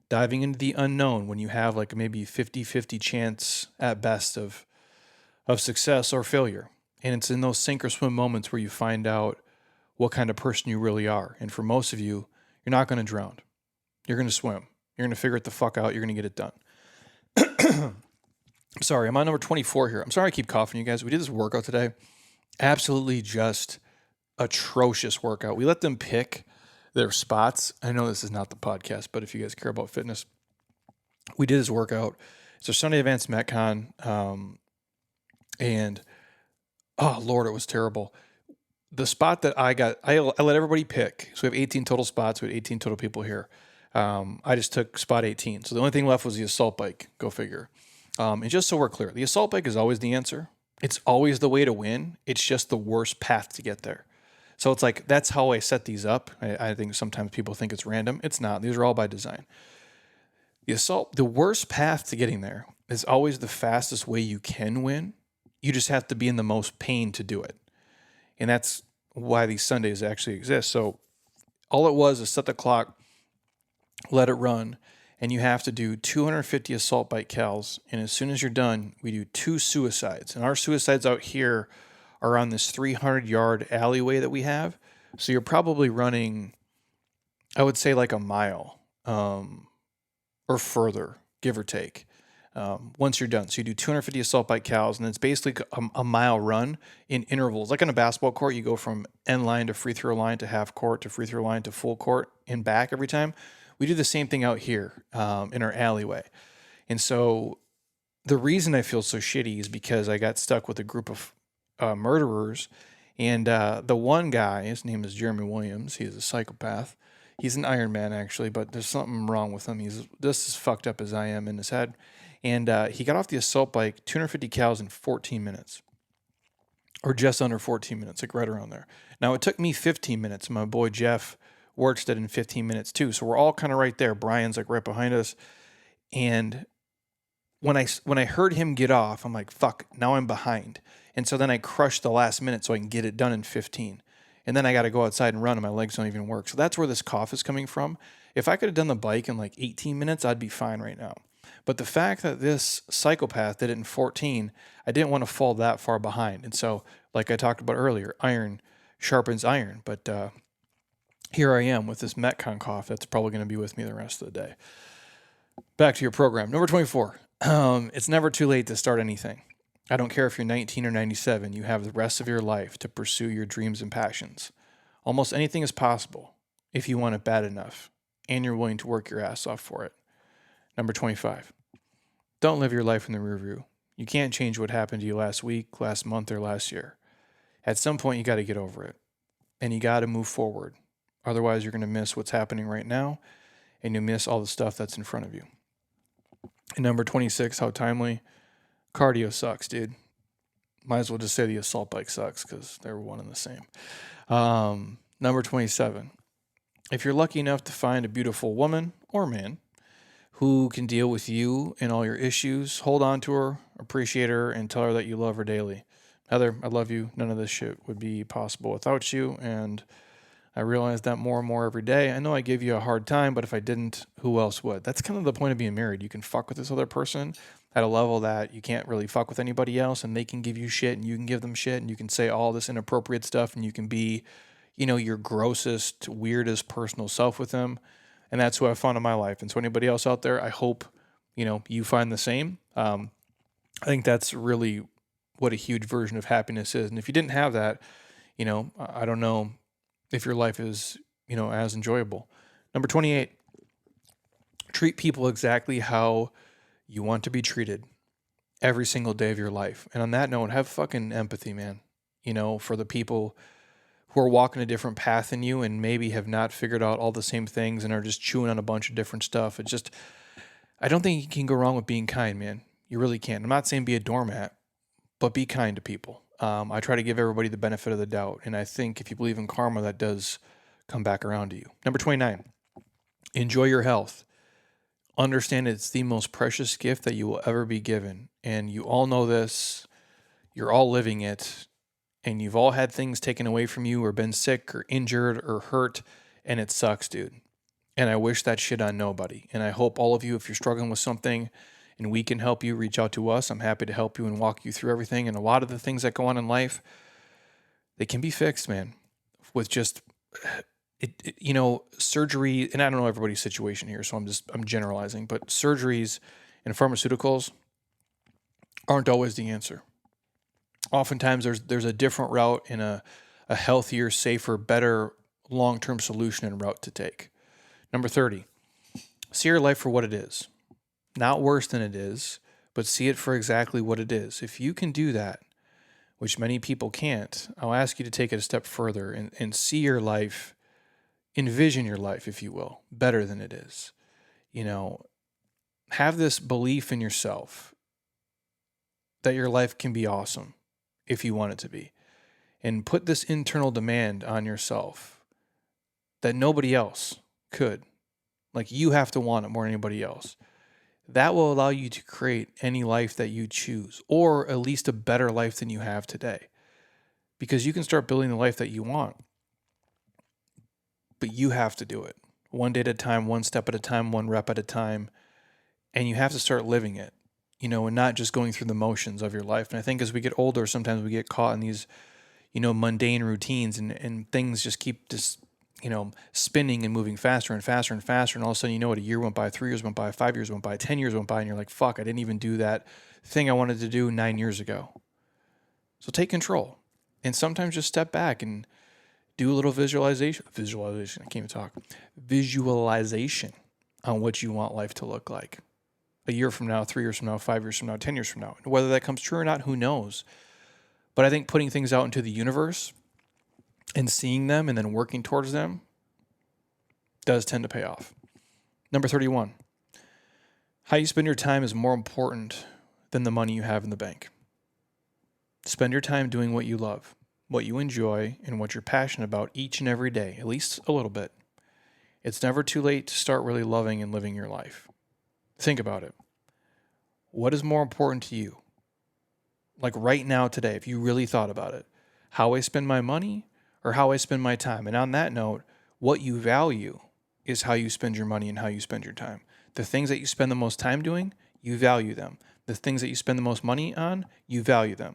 Diving into the unknown when you have like maybe 50-50 chance at best of success or failure. And it's in those sink or swim moments where you find out what kind of person you really are. And for most of you, you're not going to drown. You're going to swim. You're going to figure it the fuck out. You're going to get it done. Sorry, I'm on number 24 here. I'm sorry I keep coughing, you guys. We did this workout today. Absolutely just atrocious workout. We let them pick their spots. I know this is not the podcast, but if you guys care about fitness, we did this workout. It's our Sunday Advanced Metcon. And oh Lord, it was terrible. The spot that I got, I let everybody pick. So we have 18 total spots. We had 18 total people here. I just took spot 18. So the only thing left was the assault bike. Go figure. And just so we're clear, the assault bike is always the answer. It's always the way to win. It's just the worst path to get there. So it's like, that's how I set these up. I think sometimes people think it's random. It's not. These are all by design. The worst path to getting there is always the fastest way you can win. You just have to be in the most pain to do it. And that's why these Sundays actually exist. So all it was is set the clock, let it run, and you have to do 250 assault bike cals. And as soon as you're done, we do 2 suicides. And our suicides out here are on this 300-yard alleyway that we have. So you're probably running, I would say like a mile or further, give or take, once you're done. So you do 250 assault bike cals, and it's basically a mile run in intervals. Like on a basketball court, you go from end line to free throw line to half court to free throw line to full court and back every time. We do the same thing out here in our alleyway. And so the reason I feel so shitty is because I got stuck with a group of murderers. And the one guy, his name is Jeremy Williams. He is a psychopath. He's an Iron Man, actually, but there's something wrong with him. He's just as fucked up as I am in his head. And he got off the assault bike, 250 cals in 14 minutes. Or just under 14 minutes, like right around there. Now, it took me 15 minutes. My boy Jeff works it in 15 minutes too. So we're all kind of right there. Brian's like right behind us. And when I heard him get off, I'm like, fuck, now I'm behind. And so then I crushed the last minute so I can get it done in 15. And then I got to go outside and run, and my legs don't even work. So that's where this cough is coming from. If I could have done the bike in like 18 minutes, I'd be fine right now. But the fact that this psychopath did it in 14, I didn't want to fall that far behind. And so, like I talked about earlier, iron sharpens iron. But here I am with this Metcon cough that's probably going to be with me the rest of the day. Back to your program. Number 24. It's never too late to start anything. I don't care if you're 19 or 97, you have the rest of your life to pursue your dreams and passions. Almost anything is possible if you want it bad enough and you're willing to work your ass off for it. Number 25. Don't live your life in the rear view. You can't change what happened to you last week, last month, or last year. At some point, you got to get over it. And you got to move forward. Otherwise, you're going to miss what's happening right now, and you miss all the stuff that's in front of you. And number 26, how timely. Cardio sucks, dude. Might as well just say the assault bike sucks because they're one and the same. Number 27. If you're lucky enough to find a beautiful woman or man who can deal with you and all your issues, hold on to her, appreciate her, and tell her that you love her daily. Heather, I love you. None of this shit would be possible without you, and I realize that more and more every day. I know I gave you a hard time, but if I didn't, who else would? That's kind of the point of being married. You can fuck with this other person at a level that you can't really fuck with anybody else, and they can give you shit, and you can give them shit, and you can say all this inappropriate stuff, and you can be, your grossest, weirdest personal self with them. And that's who I found in my life. And so anybody else out there, I hope, you find the same. I think that's really what a huge version of happiness is. And if you didn't have that, I don't know if your life is, as enjoyable. Number 28, treat people exactly how you want to be treated every single day of your life. And on that note, have fucking empathy, man, for the people who are walking a different path than you and maybe have not figured out all the same things and are just chewing on a bunch of different stuff. It's just, I don't think you can go wrong with being kind, man. You really can't. I'm not saying be a doormat, but be kind to people. I try to give everybody the benefit of the doubt. And I think if you believe in karma, that does come back around to you. Number 29, enjoy your health. Understand it's the most precious gift that you will ever be given. And you all know this. You're all living it. And you've all had things taken away from you or been sick or injured or hurt. And it sucks, dude. And I wish that shit on nobody. And I hope all of you, if you're struggling with something and we can help you, reach out to us. I'm happy to help you and walk you through everything. And a lot of the things that go on in life, they can be fixed, man, with just surgery. And I don't know everybody's situation here, so I'm generalizing, but surgeries and pharmaceuticals aren't always the answer. Oftentimes there's a different route and a healthier, safer, better long-term solution and route to take. Number 30, see your life for what it is. Not worse than it is, but see it for exactly what it is. If you can do that, which many people can't, I'll ask you to take it a step further and see your life, envision your life, if you will, better than it is. Have this belief in yourself that your life can be awesome if you want it to be. And put this internal demand on yourself that nobody else could. Like, you have to want it more than anybody else. That will allow you to create any life that you choose, or at least a better life than you have today. Because you can start building the life that you want, but you have to do it. One day at a time, one step at a time, one rep at a time. And you have to start living it, and not just going through the motions of your life. And I think as we get older, sometimes we get caught in these, mundane routines and things just keep spinning and moving faster and faster and faster. And all of a sudden, a year went by, 3 years went by, 5 years went by, 10 years went by, and you're like, fuck, I didn't even do that thing I wanted to do 9 years ago. So take control. And sometimes just step back and do a little visualization. I can't even talk. Visualization on what you want life to look like. A year from now, 3 years from now, 5 years from now, 10 years from now. And whether that comes true or not, who knows? But I think putting things out into the universe and seeing them and then working towards them does tend to pay off. Number 31, how you spend your time is more important than the money you have in the bank. Spend your time doing what you love, what you enjoy, and what you're passionate about each and every day, at least a little bit. It's never too late to start really loving and living your life. Think about it. What is more important to you? Like right now, today, if you really thought about it, how I spend my money or how I spend my time? And on that note, what you value is how you spend your money and how you spend your time. The things that you spend the most time doing, you value them. The things that you spend the most money on, you value them.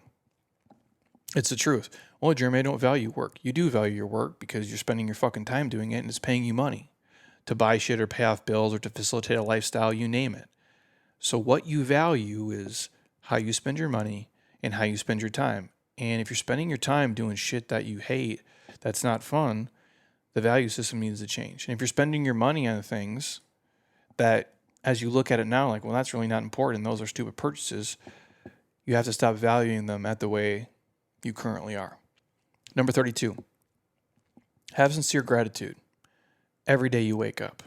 It's the truth. Well, Jeremy, I don't value work. You do value your work because you're spending your fucking time doing it and it's paying you money to buy shit or pay off bills or to facilitate a lifestyle, you name it. So what you value is how you spend your money and how you spend your time. And if you're spending your time doing shit that you hate, that's not fun, the value system needs to change. And if you're spending your money on things that, as you look at it now, like, well, that's really not important, those are stupid purchases, you have to stop valuing them at the way you currently are. Number 32, have sincere gratitude every day you wake up.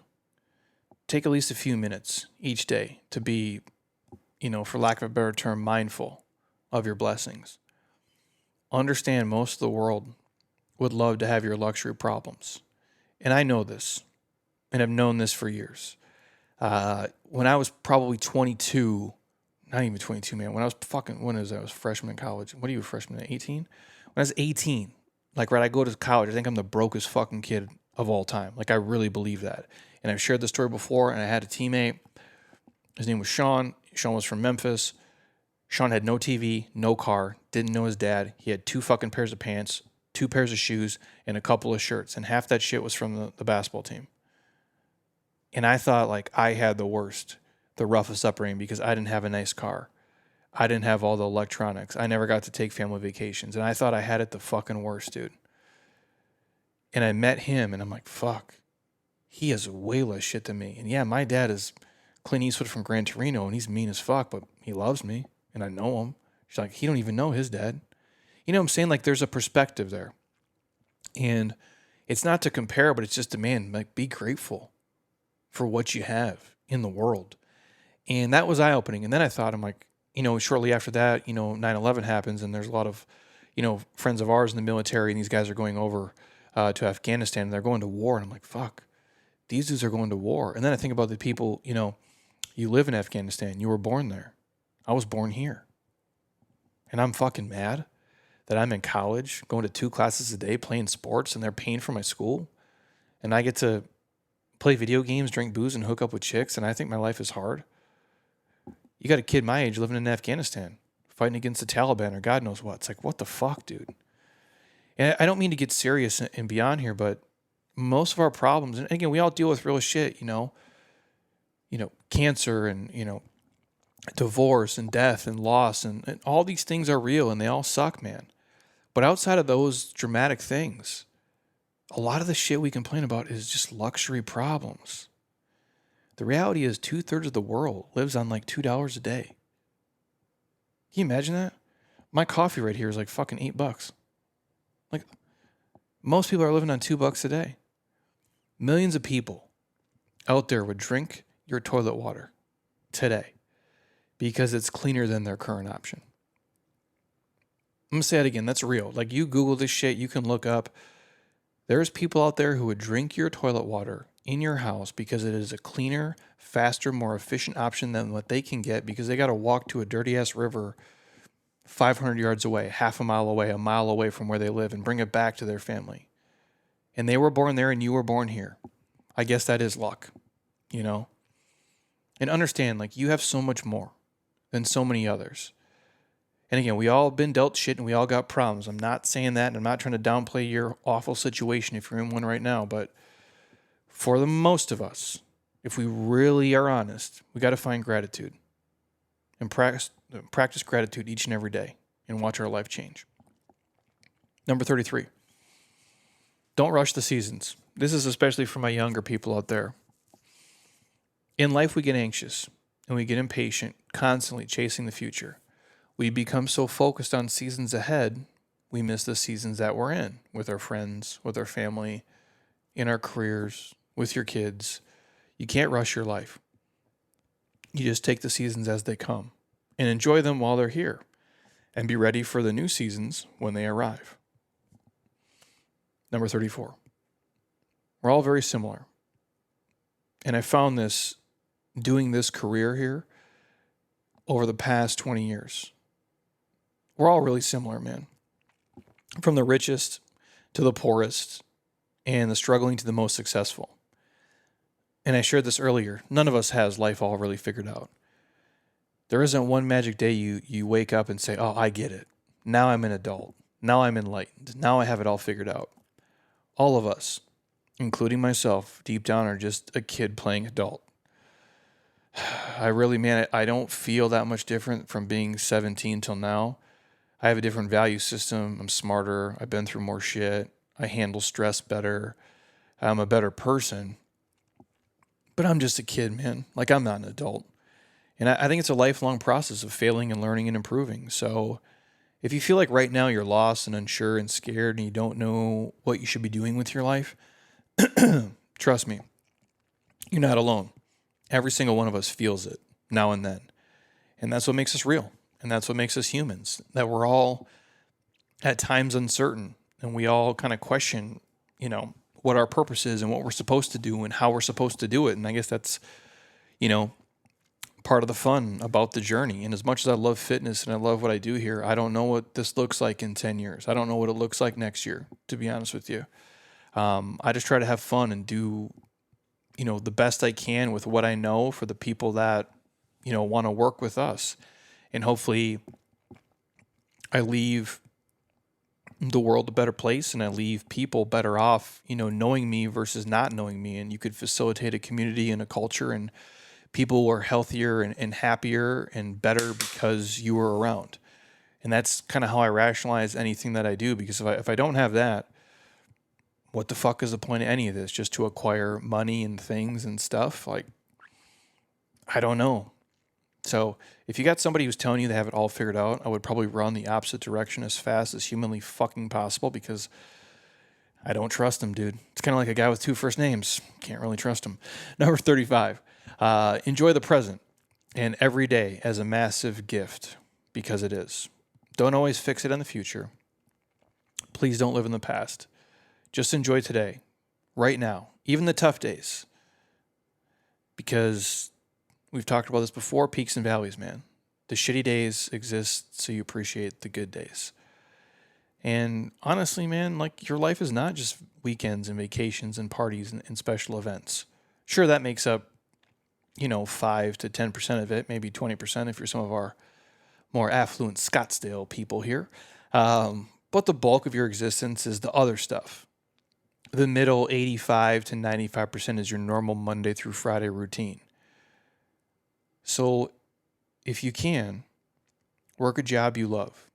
Take at least a few minutes each day to be, for lack of a better term, mindful of your blessings. Understand most of the world would love to have your luxury problems. And I know this, and I've known this for years. When I was probably 22, not even 22, man, when I was freshman in college. What are you, a freshman at 18? When I was 18, I go to college, I think I'm the brokest fucking kid of all time. I really believe that. And I've shared this story before, and I had a teammate. His name was Sean. Sean was from Memphis. Sean had no TV, no car, didn't know his dad. He had 2 fucking pairs of pants, 2 pairs of shoes, and a couple of shirts. And half that shit was from the basketball team. And I thought I had the worst, the roughest upbringing because I didn't have a nice car. I didn't have all the electronics. I never got to take family vacations. And I thought I had it the fucking worst, dude. And I met him, and I'm like, fuck. He has way less shit than me. And yeah, my dad is Clint Eastwood from Gran Torino, and he's mean as fuck, but he loves me, and I know him. She's like, he don't even know his dad. You know what I'm saying? There's a perspective there. And it's not to compare, but it's just to, man, like, be grateful for what you have in the world. And that was eye opening. And then I thought, I'm like, shortly after that, 9/11 happens, and there's a lot of, friends of ours in the military, and these guys are going over to Afghanistan, and they're going to war. And I'm like, fuck, these dudes are going to war. And then I think about the people, you live in Afghanistan, you were born there. I was born here. And I'm fucking mad that I'm in college, going to 2 classes a day, playing sports, and they're paying for my school. And I get to play video games, drink booze, and hook up with chicks, and I think my life is hard. You got a kid my age living in Afghanistan, fighting against the Taliban or God knows what. It's like, what the fuck, dude? And I don't mean to get serious and beyond here, but most of our problems, and again, we all deal with real shit, cancer and, divorce and death and loss, and all these things are real and they all suck, man. But outside of those dramatic things, a lot of the shit we complain about is just luxury problems. The reality is 2/3 of the world lives on like $2 a day. Can you imagine that? My coffee right here is like fucking $8. Like, most people are living on $2 a day. Millions of people out there would drink your toilet water today because it's cleaner than their current option. I'm going to say it again. That's real. Like, you Google this shit, you can look up. There's people out there who would drink your toilet water in your house because it is a cleaner, faster, more efficient option than what they can get because they got to walk to a dirty-ass river 500 yards away, half a mile away, a mile away from where they live, and bring it back to their family. And they were born there and you were born here. I guess that is luck, And understand, like, you have so much more than so many others. And again, we all been dealt shit and we all got problems. I'm not saying that, and I'm not trying to downplay your awful situation if you're in one right now, but for the most of us, if we really are honest, we got to find gratitude and practice gratitude each and every day and watch our life change. Number 33, don't rush the seasons. This is especially for my younger people out there. In life, we get anxious and we get impatient, constantly chasing the future. We become so focused on seasons ahead, we miss the seasons that we're in with our friends, with our family, in our careers, with your kids. You can't rush your life. You just take the seasons as they come and enjoy them while they're here and be ready for the new seasons when they arrive. Number 34. We're all very similar. And I found this doing this career here over the past 20 years. We're all really similar, man. From the richest to the poorest and the struggling to the most successful. And I shared this earlier. None of us has life all really figured out. There isn't one magic day you wake up and say, oh, I get it. Now I'm an adult. Now I'm enlightened. Now I have it all figured out. All of us, including myself, deep down are just a kid playing adult. I don't feel that much different from being 17 till now. I have a different value system. I'm smarter. I've been through more shit. I handle stress better. I'm a better person. But I'm just a kid, man. Like, I'm not an adult. And I think it's a lifelong process of failing and learning and improving. So if you feel like right now you're lost and unsure and scared and you don't know what you should be doing with your life, trust me, you're not alone. Every single one of us feels it now and then. And that's what makes us real. And that's what makes us humans, that we're all at times uncertain and we all kind of question, what our purpose is and what we're supposed to do and how we're supposed to do it. And I guess that's, part of the fun about the journey. And as much as I love fitness and I love what I do here, I don't know what this looks like in 10 years. I don't know what it looks like next year, to be honest with you. I just try to have fun and do, the best I can with what I know for the people that, want to work with us. And hopefully I leave the world a better place and I leave people better off, knowing me versus not knowing me. And you could facilitate a community and a culture and people were healthier and happier and better because you were around. And that's kind of how I rationalize anything that I do, because if I don't have that, what the fuck is the point of any of this? Just to acquire money and things and stuff? Like, I don't know. So if you got somebody who's telling you they have it all figured out, I would probably run the opposite direction as fast as humanly fucking possible, because I don't trust him, dude. It's kind of like a guy with two first names. Can't really trust him. Number 35. Enjoy the present and every day as a massive gift because it is. Don't always fix it in the future. Please don't live in the past. Just enjoy today, right now, even the tough days. Because we've talked about this before, peaks and valleys, man. The shitty days exist so you appreciate the good days. And honestly, man, like your life is not just weekends and vacations and parties and special events. Sure, that makes up, 5 to 10% of it, maybe 20% if you're some of our more affluent Scottsdale people here. But the bulk of your existence is the other stuff. The middle 85 to 95% is your normal Monday through Friday routine. So if you can, work a job you love,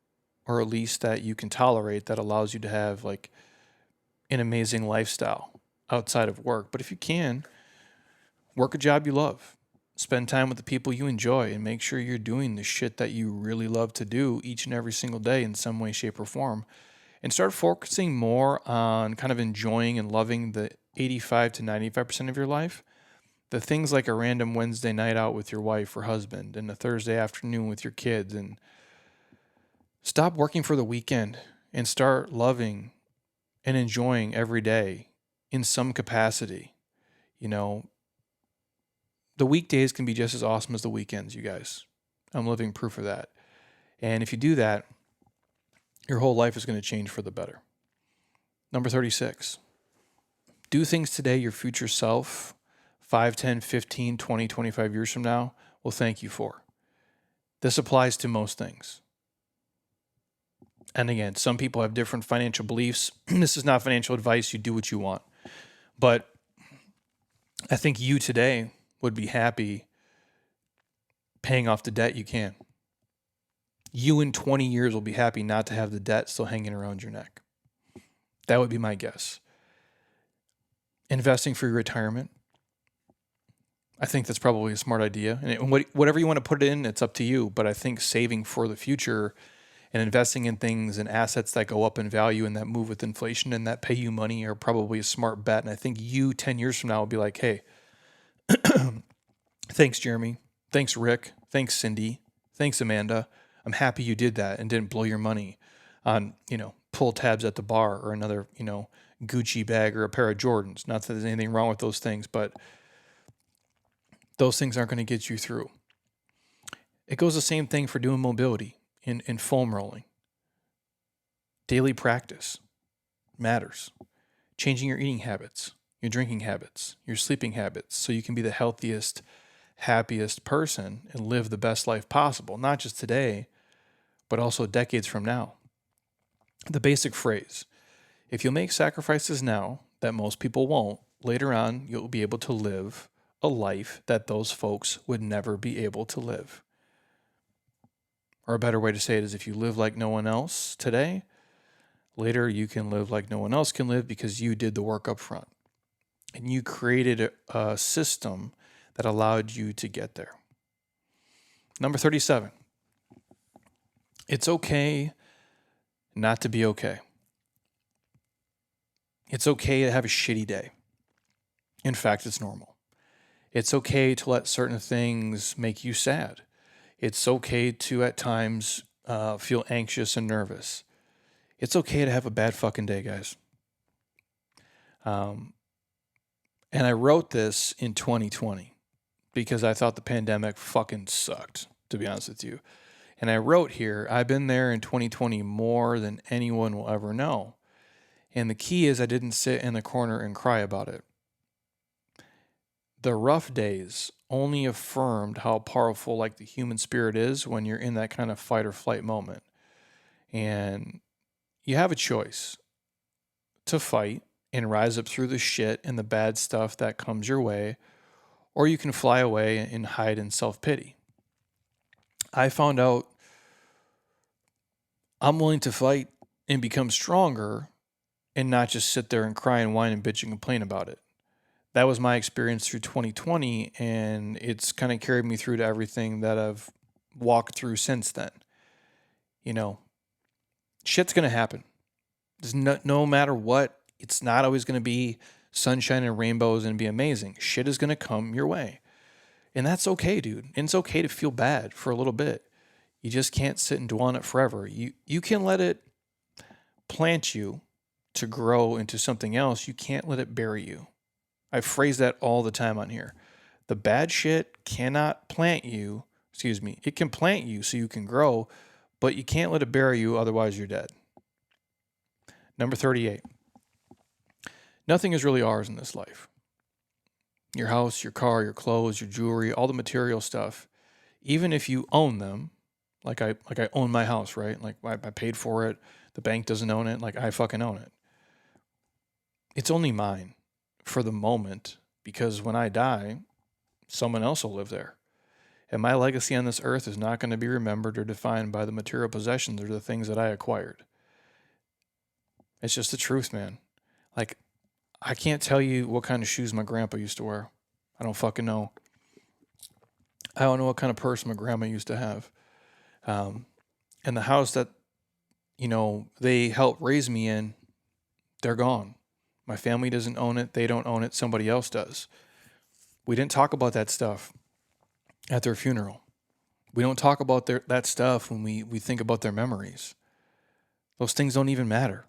or at least that you can tolerate, that allows you to have like an amazing lifestyle outside of work. But if you can, work a job you love. Spend time with the people you enjoy and make sure you're doing the shit that you really love to do each and every single day in some way, shape, or form. And start focusing more on kind of enjoying and loving the 85 to 95% of your life. The things like a random Wednesday night out with your wife or husband and a Thursday afternoon with your kids. And stop working for the weekend and start loving and enjoying every day in some capacity. The weekdays can be just as awesome as the weekends, you guys. I'm living proof of that. And if you do that, your whole life is going to change for the better. Number 36. Do things today your future self, 5, 10, 15, 20, 25 years from now, will thank you for. This applies to most things. And again, some people have different financial beliefs. This is not financial advice. You do what you want. But I think you today would be happy paying off the debt you can. You in 20 years will be happy not to have the debt still hanging around your neck. That would be my guess. Investing for your retirement. I think that's probably a smart idea. And whatever you want to put it in, it's up to you. But I think saving for the future and investing in things and assets that go up in value and that move with inflation and that pay you money are probably a smart bet. And I think you 10 years from now will be like, hey, thanks, Jeremy. Thanks, Rick. Thanks, Cindy. Thanks, Amanda. I'm happy you did that and didn't blow your money on, pull tabs at the bar or another, Gucci bag or a pair of Jordans. Not that there's anything wrong with those things, but those things aren't going to get you through. It goes the same thing for doing mobility in foam rolling. Daily practice matters. Changing your eating habits, your drinking habits, your sleeping habits, so you can be the healthiest, happiest person and live the best life possible, not just today, but also decades from now. The basic phrase, if you'll make sacrifices now that most people won't, later on you'll be able to live a life that those folks would never be able to live. Or a better way to say it is, if you live like no one else today, later you can live like no one else can live because you did the work up front. And you created a system that allowed you to get there. Number 37. It's okay not to be okay. It's okay to have a shitty day. In fact, it's normal. It's okay to let certain things make you sad. It's okay to, at times, feel anxious and nervous. It's okay to have a bad fucking day, guys. And I wrote this in 2020 because I thought the pandemic fucking sucked, to be honest with you. And I wrote here, I've been there in 2020 more than anyone will ever know. And the key is I didn't sit in the corner and cry about it. The rough days only affirmed how powerful like the human spirit is when you're in that kind of fight or flight moment. And you have a choice to fight and rise up through the shit and the bad stuff that comes your way, or you can fly away and hide in self-pity. I found out I'm willing to fight and become stronger and not just sit there and cry and whine and bitch and complain about it. That was my experience through 2020, and it's kind of carried me through to everything that I've walked through since then. Shit's going to happen. No matter what It's not always going to be sunshine and rainbows and be amazing. Shit is going to come your way. And that's okay, dude. And it's okay to feel bad for a little bit. You just can't sit and dwell on it forever. You can let it plant you to grow into something else. You can't let it bury you. I phrase that all the time on here. The bad shit cannot plant you. Excuse me. It can plant you so you can grow, but you can't let it bury you, otherwise you're dead. Number 38. Nothing is really ours in this life. Your house, your car, your clothes, your jewelry, all the material stuff, even if you own them, like I own my house, right? Like I paid for it. The bank doesn't own it. Like I fucking own it. It's only mine for the moment, because when I die, someone else will live there. And my legacy on this earth is not going to be remembered or defined by the material possessions or the things that I acquired. It's just the truth, man. Like, I can't tell you what kind of shoes my grandpa used to wear. I don't fucking know. I don't know what kind of purse my grandma used to have. And the house that, they helped raise me in, they're gone. My family doesn't own it. They don't own it. Somebody else does. We didn't talk about that stuff at their funeral. We don't talk about that stuff when we think about their memories. Those things don't even matter.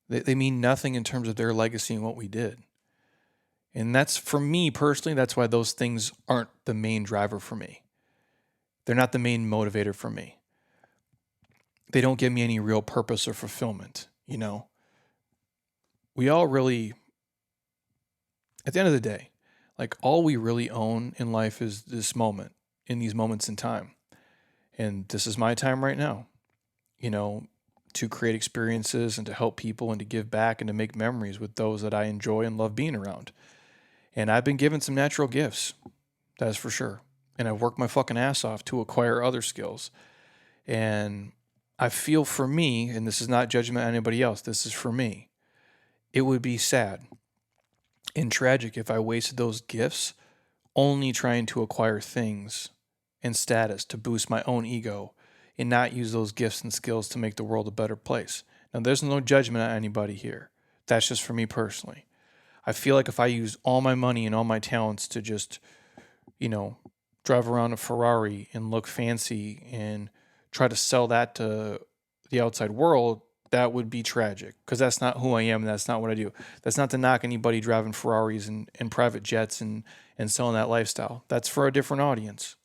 They mean nothing in terms of their legacy and what we did. And that's, for me personally, that's why those things aren't the main driver for me. They're not the main motivator for me. They don't give me any real purpose or fulfillment, We all really, at the end of the day, like all we really own in life is this moment, in these moments in time. And this is my time right now, to create experiences and to help people and to give back and to make memories with those that I enjoy and love being around. And I've been given some natural gifts, that's for sure. And I've worked my fucking ass off to acquire other skills. And I feel, for me, and this is not judgment on anybody else, this is for me, it would be sad and tragic if I wasted those gifts only trying to acquire things and status to boost my own ego and not use those gifts and skills to make the world a better place. Now, there's no judgment on anybody here. That's just for me personally. I feel like if I use all my money and all my talents to just, drive around a Ferrari and look fancy and try to sell that to the outside world, that would be tragic, because that's not who I am and that's not what I do. That's not to knock anybody driving Ferraris and private jets and selling that lifestyle. That's for a different audience.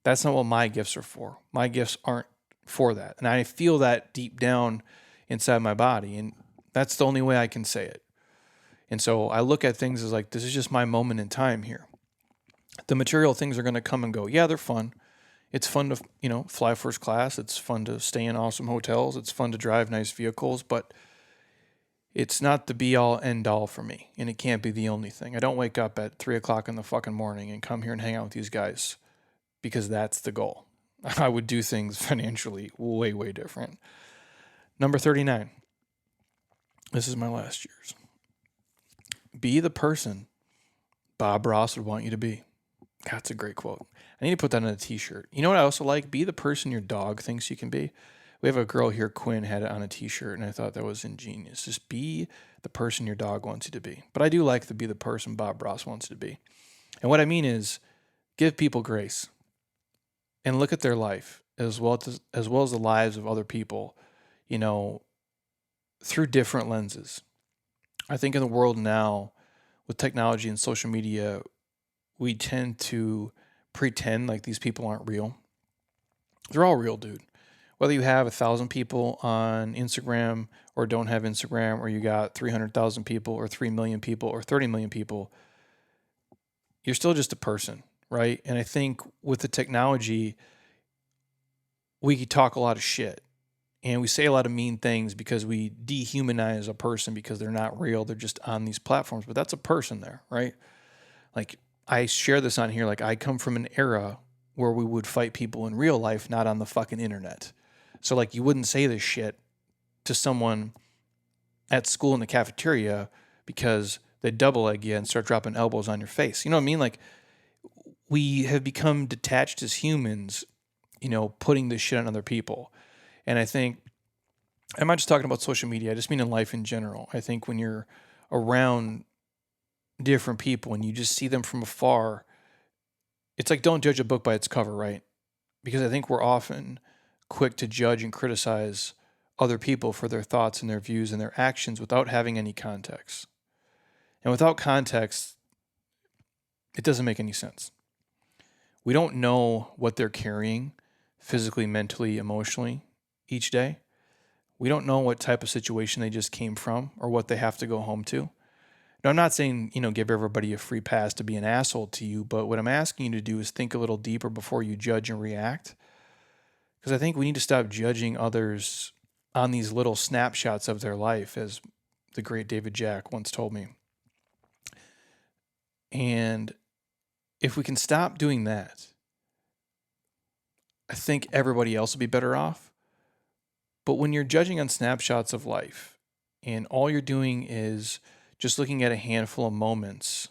That's not what my gifts are for. My gifts aren't for that. And I feel that deep down inside my body. And that's the only way I can say it. And so I look at things as like, this is just my moment in time here. The material things are going to come and go. Yeah, they're fun. It's fun to, fly first class. It's fun to stay in awesome hotels. It's fun to drive nice vehicles, but it's not the be all end all for me. And it can't be the only thing. I don't wake up at 3:00 in the fucking morning and come here and hang out with these guys because that's the goal. I would do things financially way, way different. Number 39. This is my last year's. Be the person Bob Ross would want you to be. That's a great quote. I need to put that on a t-shirt. You know what I also like? Be the person your dog thinks you can be. We have a girl here, Quinn, had it on a t-shirt, and I thought that was ingenious. Just be the person your dog wants you to be. But I do like to be the person Bob Ross wants you to be. And what I mean is, give people grace and look at their life as well as the lives of other people, through different lenses. I think in the world now, with technology and social media, we tend to pretend like these people aren't real. They're all real, dude. Whether you have 1,000 people on Instagram or don't have Instagram, or you got 300,000 people or 3 million people or 30 million people, you're still just a person, right? And I think with the technology, we talk a lot of shit and we say a lot of mean things because we dehumanize a person because they're not real. They're just on these platforms, but that's a person there, right? Like, I share this on here. Like, I come from an era where we would fight people in real life, not on the fucking internet. So, like, you wouldn't say this shit to someone at school in the cafeteria because they double egg you and start dropping elbows on your face. You know what I mean? Like, we have become detached as humans, putting this shit on other people. And I think I'm not just talking about social media. I just mean in life in general. I think when you're around different people and you just see them from afar, it's like don't judge a book by its cover, right? Because I think we're often quick to judge and criticize other people for their thoughts and their views and their actions without having any context. And without context, it doesn't make any sense. We don't know what they're carrying physically, mentally, emotionally each day. We don't know what type of situation they just came from or what they have to go home to. Now, I'm not saying, give everybody a free pass to be an asshole to you, but what I'm asking you to do is think a little deeper before you judge and react. Because I think we need to stop judging others on these little snapshots of their life, as the great David Jack once told me. And if we can stop doing that, I think everybody else will be better off. But when you're judging on snapshots of life and all you're doing is just looking at a handful of moments,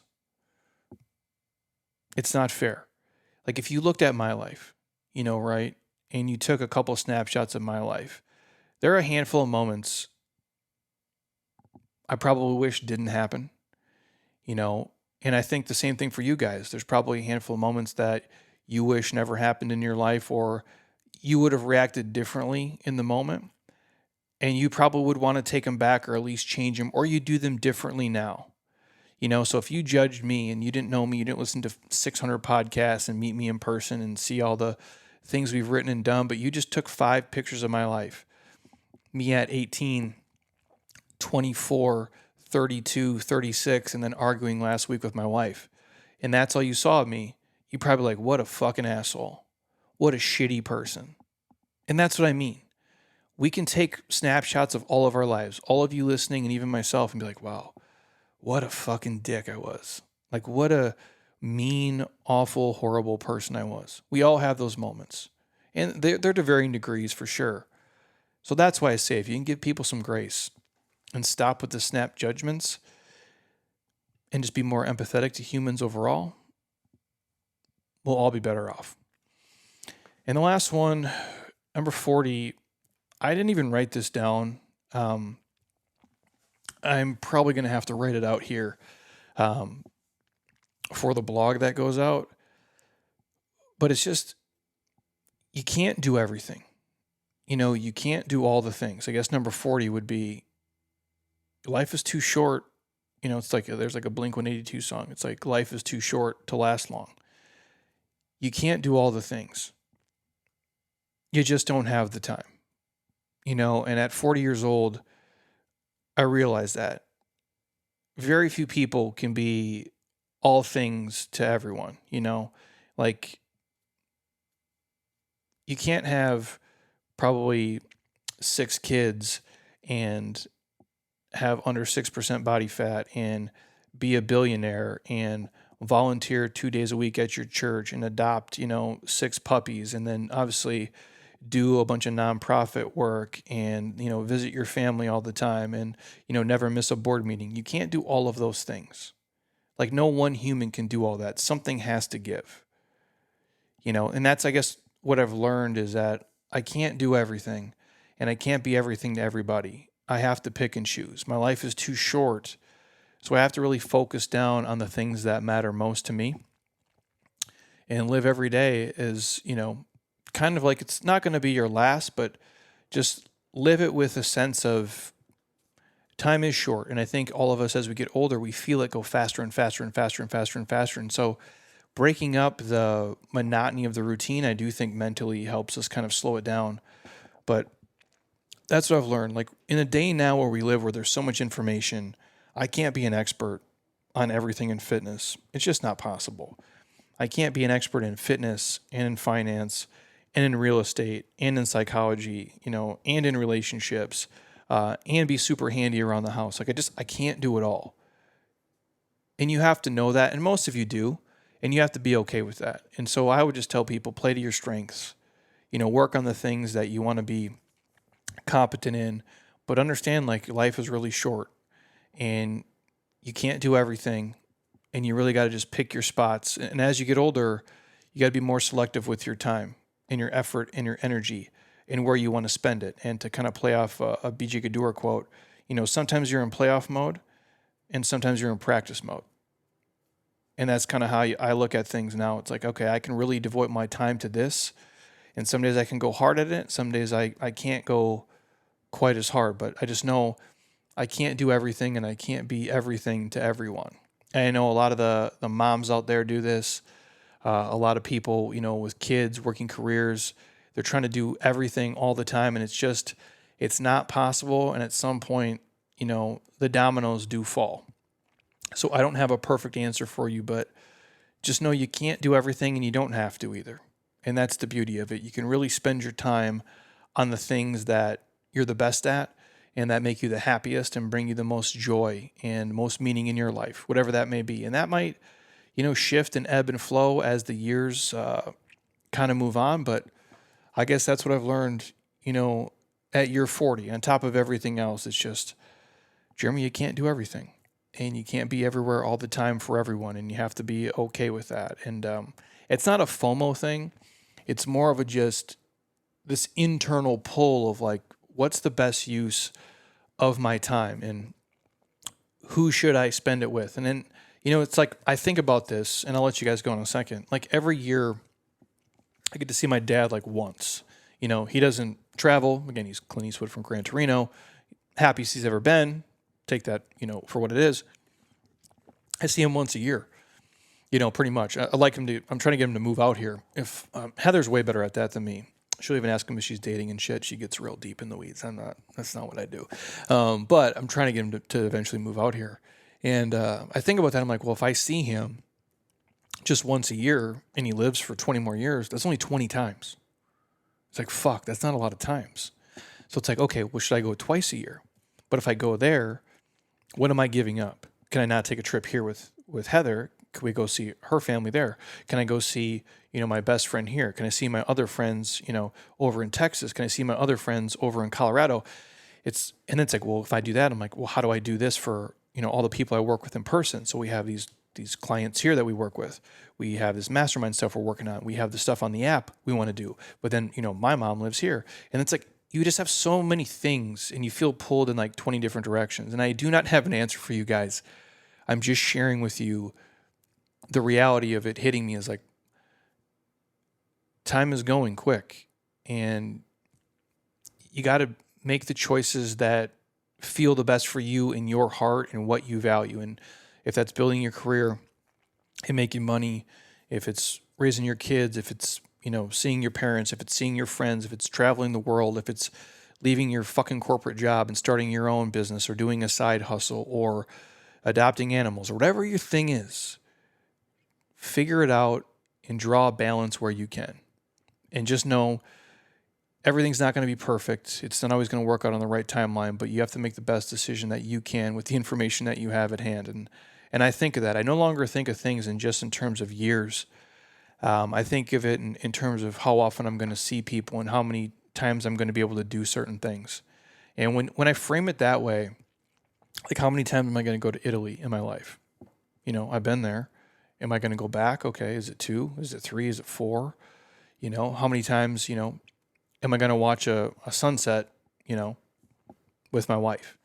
it's not fair. Like if you looked at my life, right, and you took a couple snapshots of my life, there are a handful of moments I probably wish didn't happen, and I think the same thing for you guys. There's probably a handful of moments that you wish never happened in your life or you would have reacted differently in the moment. And you probably would want to take them back or at least change them, or you do them differently now. So if you judged me and you didn't know me, you didn't listen to 600 podcasts and meet me in person and see all the things we've written and done, but you just took 5 pictures of my life, me at 18, 24, 32, 36, and then arguing last week with my wife, and that's all you saw of me, you probably like, what a fucking asshole. What a shitty person. And that's what I mean. We can take snapshots of all of our lives, all of you listening and even myself, and be like, wow, what a fucking dick I was. Like, what a mean, awful, horrible person I was. We all have those moments. And they're to varying degrees for sure. So that's why I say if you can give people some grace and stop with the snap judgments and just be more empathetic to humans overall, we'll all be better off. And the last one, number 40, I didn't even write this down. I'm probably going to have to write it out here for the blog that goes out. But it's just, you can't do everything. You can't do all the things. I guess number 40 would be, life is too short. It's like, there's like a Blink-182 song. It's like, life is too short to last long. You can't do all the things. You just don't have the time. And at 40 years old, I realized that very few people can be all things to everyone, like you can't have probably 6 kids and have under 6% body fat and be a billionaire and volunteer 2 days a week at your church and adopt, 6 puppies and then obviously do a bunch of nonprofit work and, visit your family all the time and, never miss a board meeting. You can't do all of those things. Like no one human can do all that. Something has to give, and that's, I guess, what I've learned is that I can't do everything and I can't be everything to everybody. I have to pick and choose. My life is too short. So I have to really focus down on the things that matter most to me and live every day as, kind of like it's not going to be your last, but just live it with a sense of time is short. And I think all of us, as we get older, we feel it go faster and faster and faster and faster and faster. And so breaking up the monotony of the routine, I do think mentally helps us kind of slow it down. But that's what I've learned. Like in a day now where we live, where there's so much information, I can't be an expert on everything in fitness. It's just not possible. I can't be an expert in fitness and in finance and in real estate and in psychology, and in relationships, and be super handy around the house. Like I can't do it all. And you have to know that. And most of you do. And you have to be okay with that. And so I would just tell people, play to your strengths, work on the things that you want to be competent in, but understand like life is really short and you can't do everything. And you really got to just pick your spots. And as you get older, you got to be more selective with your time and your effort and your energy and where you want to spend it. And to kind of play off a BJ Gaddour quote, sometimes you're in playoff mode and sometimes you're in practice mode. And that's kind of how I look at things now. It's like, okay, I can really devote my time to this. And some days I can go hard at it. Some days I can't go quite as hard. But I just know I can't do everything and I can't be everything to everyone. And I know a lot of the moms out there do this. A lot of people, with kids, working careers, they're trying to do everything all the time. And it's not possible. And at some point, the dominoes do fall. So I don't have a perfect answer for you, but just know you can't do everything and you don't have to either. And that's the beauty of it. You can really spend your time on the things that you're the best at and that make you the happiest and bring you the most joy and most meaning in your life, whatever that may be. And that might, shift and ebb and flow as the years kind of move on. But I guess that's what I've learned, at year 40. On top of everything else, it's just, Jeremy, you can't do everything. And you can't be everywhere all the time for everyone, and you have to be okay with that. And it's not a FOMO thing. It's more of just this internal pull of like, what's the best use of my time and who should I spend it with? And then, it's like I think about this, and I'll let you guys go in a second. Like every year, I get to see my dad like once. He doesn't travel. Again, he's Clint Eastwood from Gran Torino. Happiest he's ever been. Take that, for what it is. I see him once a year, pretty much. I'm trying to get him to move out here. If Heather's way better at that than me. She'll even ask him if she's dating and shit. She gets real deep in the weeds. That's not what I do. But I'm trying to get him to eventually move out here. And I think about that. I'm like, well, if I see him just once a year and he lives for 20 more years, that's only 20 times. It's like, fuck, that's not a lot of times. So it's like, okay, well, should I go twice a year? But if I go there, what am I giving up? Can I not take a trip here with Heather? Can we go see her family there? Can I go see, my best friend here? Can I see my other friends, over in Texas? Can I see my other friends over in Colorado? And it's like, well, if I do that, I'm like, well, how do I do this for, all the people I work with in person? So we have these clients here that we work with. We have this mastermind stuff we're working on. We have the stuff on the app we want to do. But then, my mom lives here. And it's like, you just have so many things and you feel pulled in like 20 different directions. And I do not have an answer for you guys. I'm just sharing with you the reality of it hitting me is like, time is going quick and you got to make the choices that feel the best for you in your heart and what you value. And if that's building your career and making money, if it's raising your kids, if it's seeing your parents, if it's seeing your friends, if it's traveling the world, if it's leaving your fucking corporate job and starting your own business or doing a side hustle or adopting animals or whatever your thing is, figure it out and draw a balance where you can. And just know everything's not going to be perfect. It's not always going to work out on the right timeline, but you have to make the best decision that you can with the information that you have at hand. And I think of that. I no longer think of things in terms of years. I think of it in terms of how often I'm going to see people and how many times I'm going to be able to do certain things. And when I frame it that way, like how many times am I going to go to Italy in my life? I've been there. Am I going to go back? Okay. Is it 2? Is it 3? Is it 4? How many times, am I going to watch a sunset, with my wife?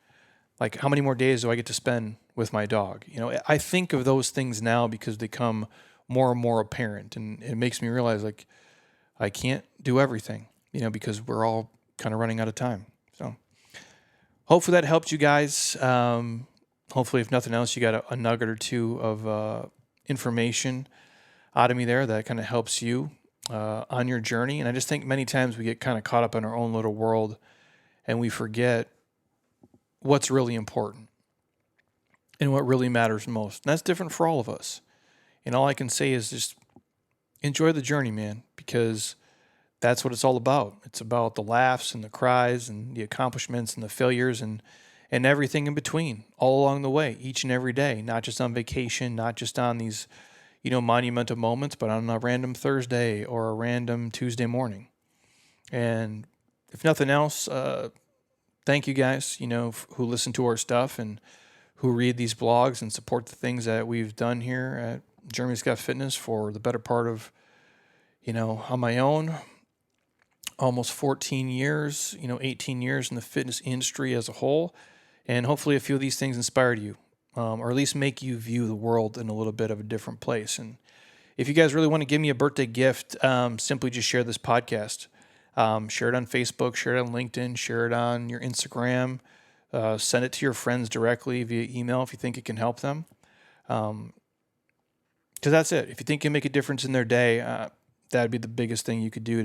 Like how many more days do I get to spend with my dog? I think of those things now because they come more and more apparent, and it makes me realize like I can't do everything, because we're all kind of running out of time. So hopefully that helped you guys. Hopefully, if nothing else, you got a nugget or two of information out of me there that kind of helps you on your journey. And I just think many times we get kind of caught up in our own little world and we forget what's really important and what really matters most. And that's different for all of us. And all I can say is just enjoy the journey, man, because that's what it's all about. It's about the laughs and the cries and the accomplishments and the failures and everything in between all along the way, each and every day, not just on vacation, not just on these, monumental moments, but on a random Thursday or a random Tuesday morning. And if nothing else, thank you guys, who listen to our stuff and who read these blogs and support the things that we've done here at Jeremy's Got Fitness for the better part of, on my own, almost 14 years, 18 years in the fitness industry as a whole. And hopefully a few of these things inspired you, or at least make you view the world in a little bit of a different place. And if you guys really want to give me a birthday gift, simply just share this podcast. Share it on Facebook, share it on LinkedIn, share it on your Instagram. Send it to your friends directly via email if you think it can help them. Because that's it. If you think you can make a difference in their day, that'd be the biggest thing you could do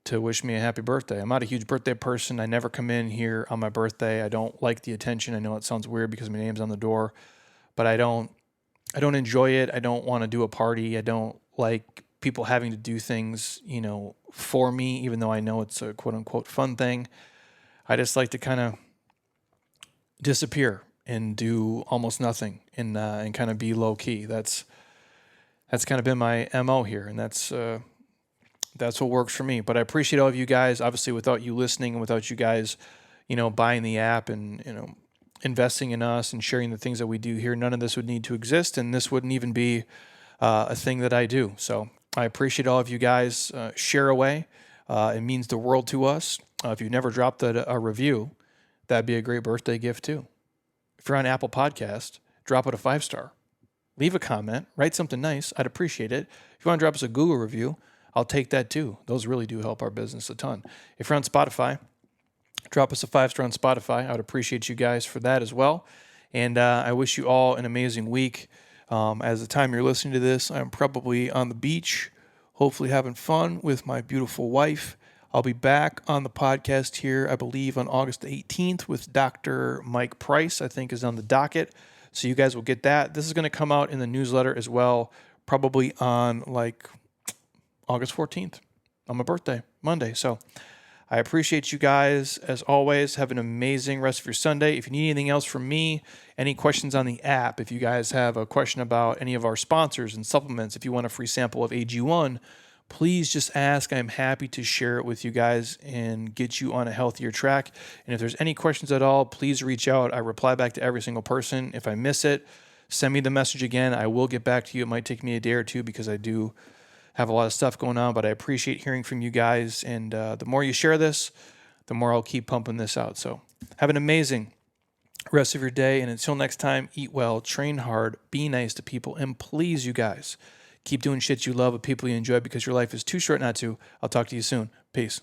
to wish me a happy birthday. I'm not a huge birthday person. I never come in here on my birthday. I don't like the attention. I know it sounds weird because my name's on the door, but I don't enjoy it. I don't want to do a party. I don't like people having to do things, for me, even though I know it's a quote unquote fun thing. I just like to kind of disappear and do almost nothing and kind of be low key. That's kind of been my MO here, and that's what works for me. But I appreciate all of you guys. Obviously, without you listening and without you guys, buying the app and investing in us and sharing the things that we do here, none of this would need to exist, and this wouldn't even be a thing that I do. So I appreciate all of you guys. Share away. It means the world to us. If you've never dropped a review, that'd be a great birthday gift too. If you're on Apple Podcast, drop it a 5-star. Leave a comment. Write something nice. I'd appreciate it. If you want to drop us a Google review, I'll take that too. Those really do help our business a ton. If you're on Spotify, drop us a 5-star on Spotify. I would appreciate you guys for that as well. And I wish you all an amazing week. As the time you're listening to this, I'm probably on the beach, hopefully having fun with my beautiful wife. I'll be back on the podcast here, I believe, on August 18th with Dr. Mike Price, I think is on the docket. So you guys will get that. This is going to come out in the newsletter as well, probably on August 14th on my birthday, Monday. So I appreciate you guys. As always, have an amazing rest of your Sunday. If you need anything else from me, any questions on the app, if you guys have a question about any of our sponsors and supplements, if you want a free sample of AG1, please just ask. I'm happy to share it with you guys and get you on a healthier track. And if there's any questions at all, please reach out. I reply back to every single person. If I miss it, send me the message again. I will get back to you. It might take me a day or two because I do have a lot of stuff going on, but I appreciate hearing from you guys. And the more you share this, the more I'll keep pumping this out. So have an amazing rest of your day. And until next time, eat well, train hard, be nice to people, and please, you guys, keep doing shit you love with people you enjoy because your life is too short not to. I'll talk to you soon. Peace.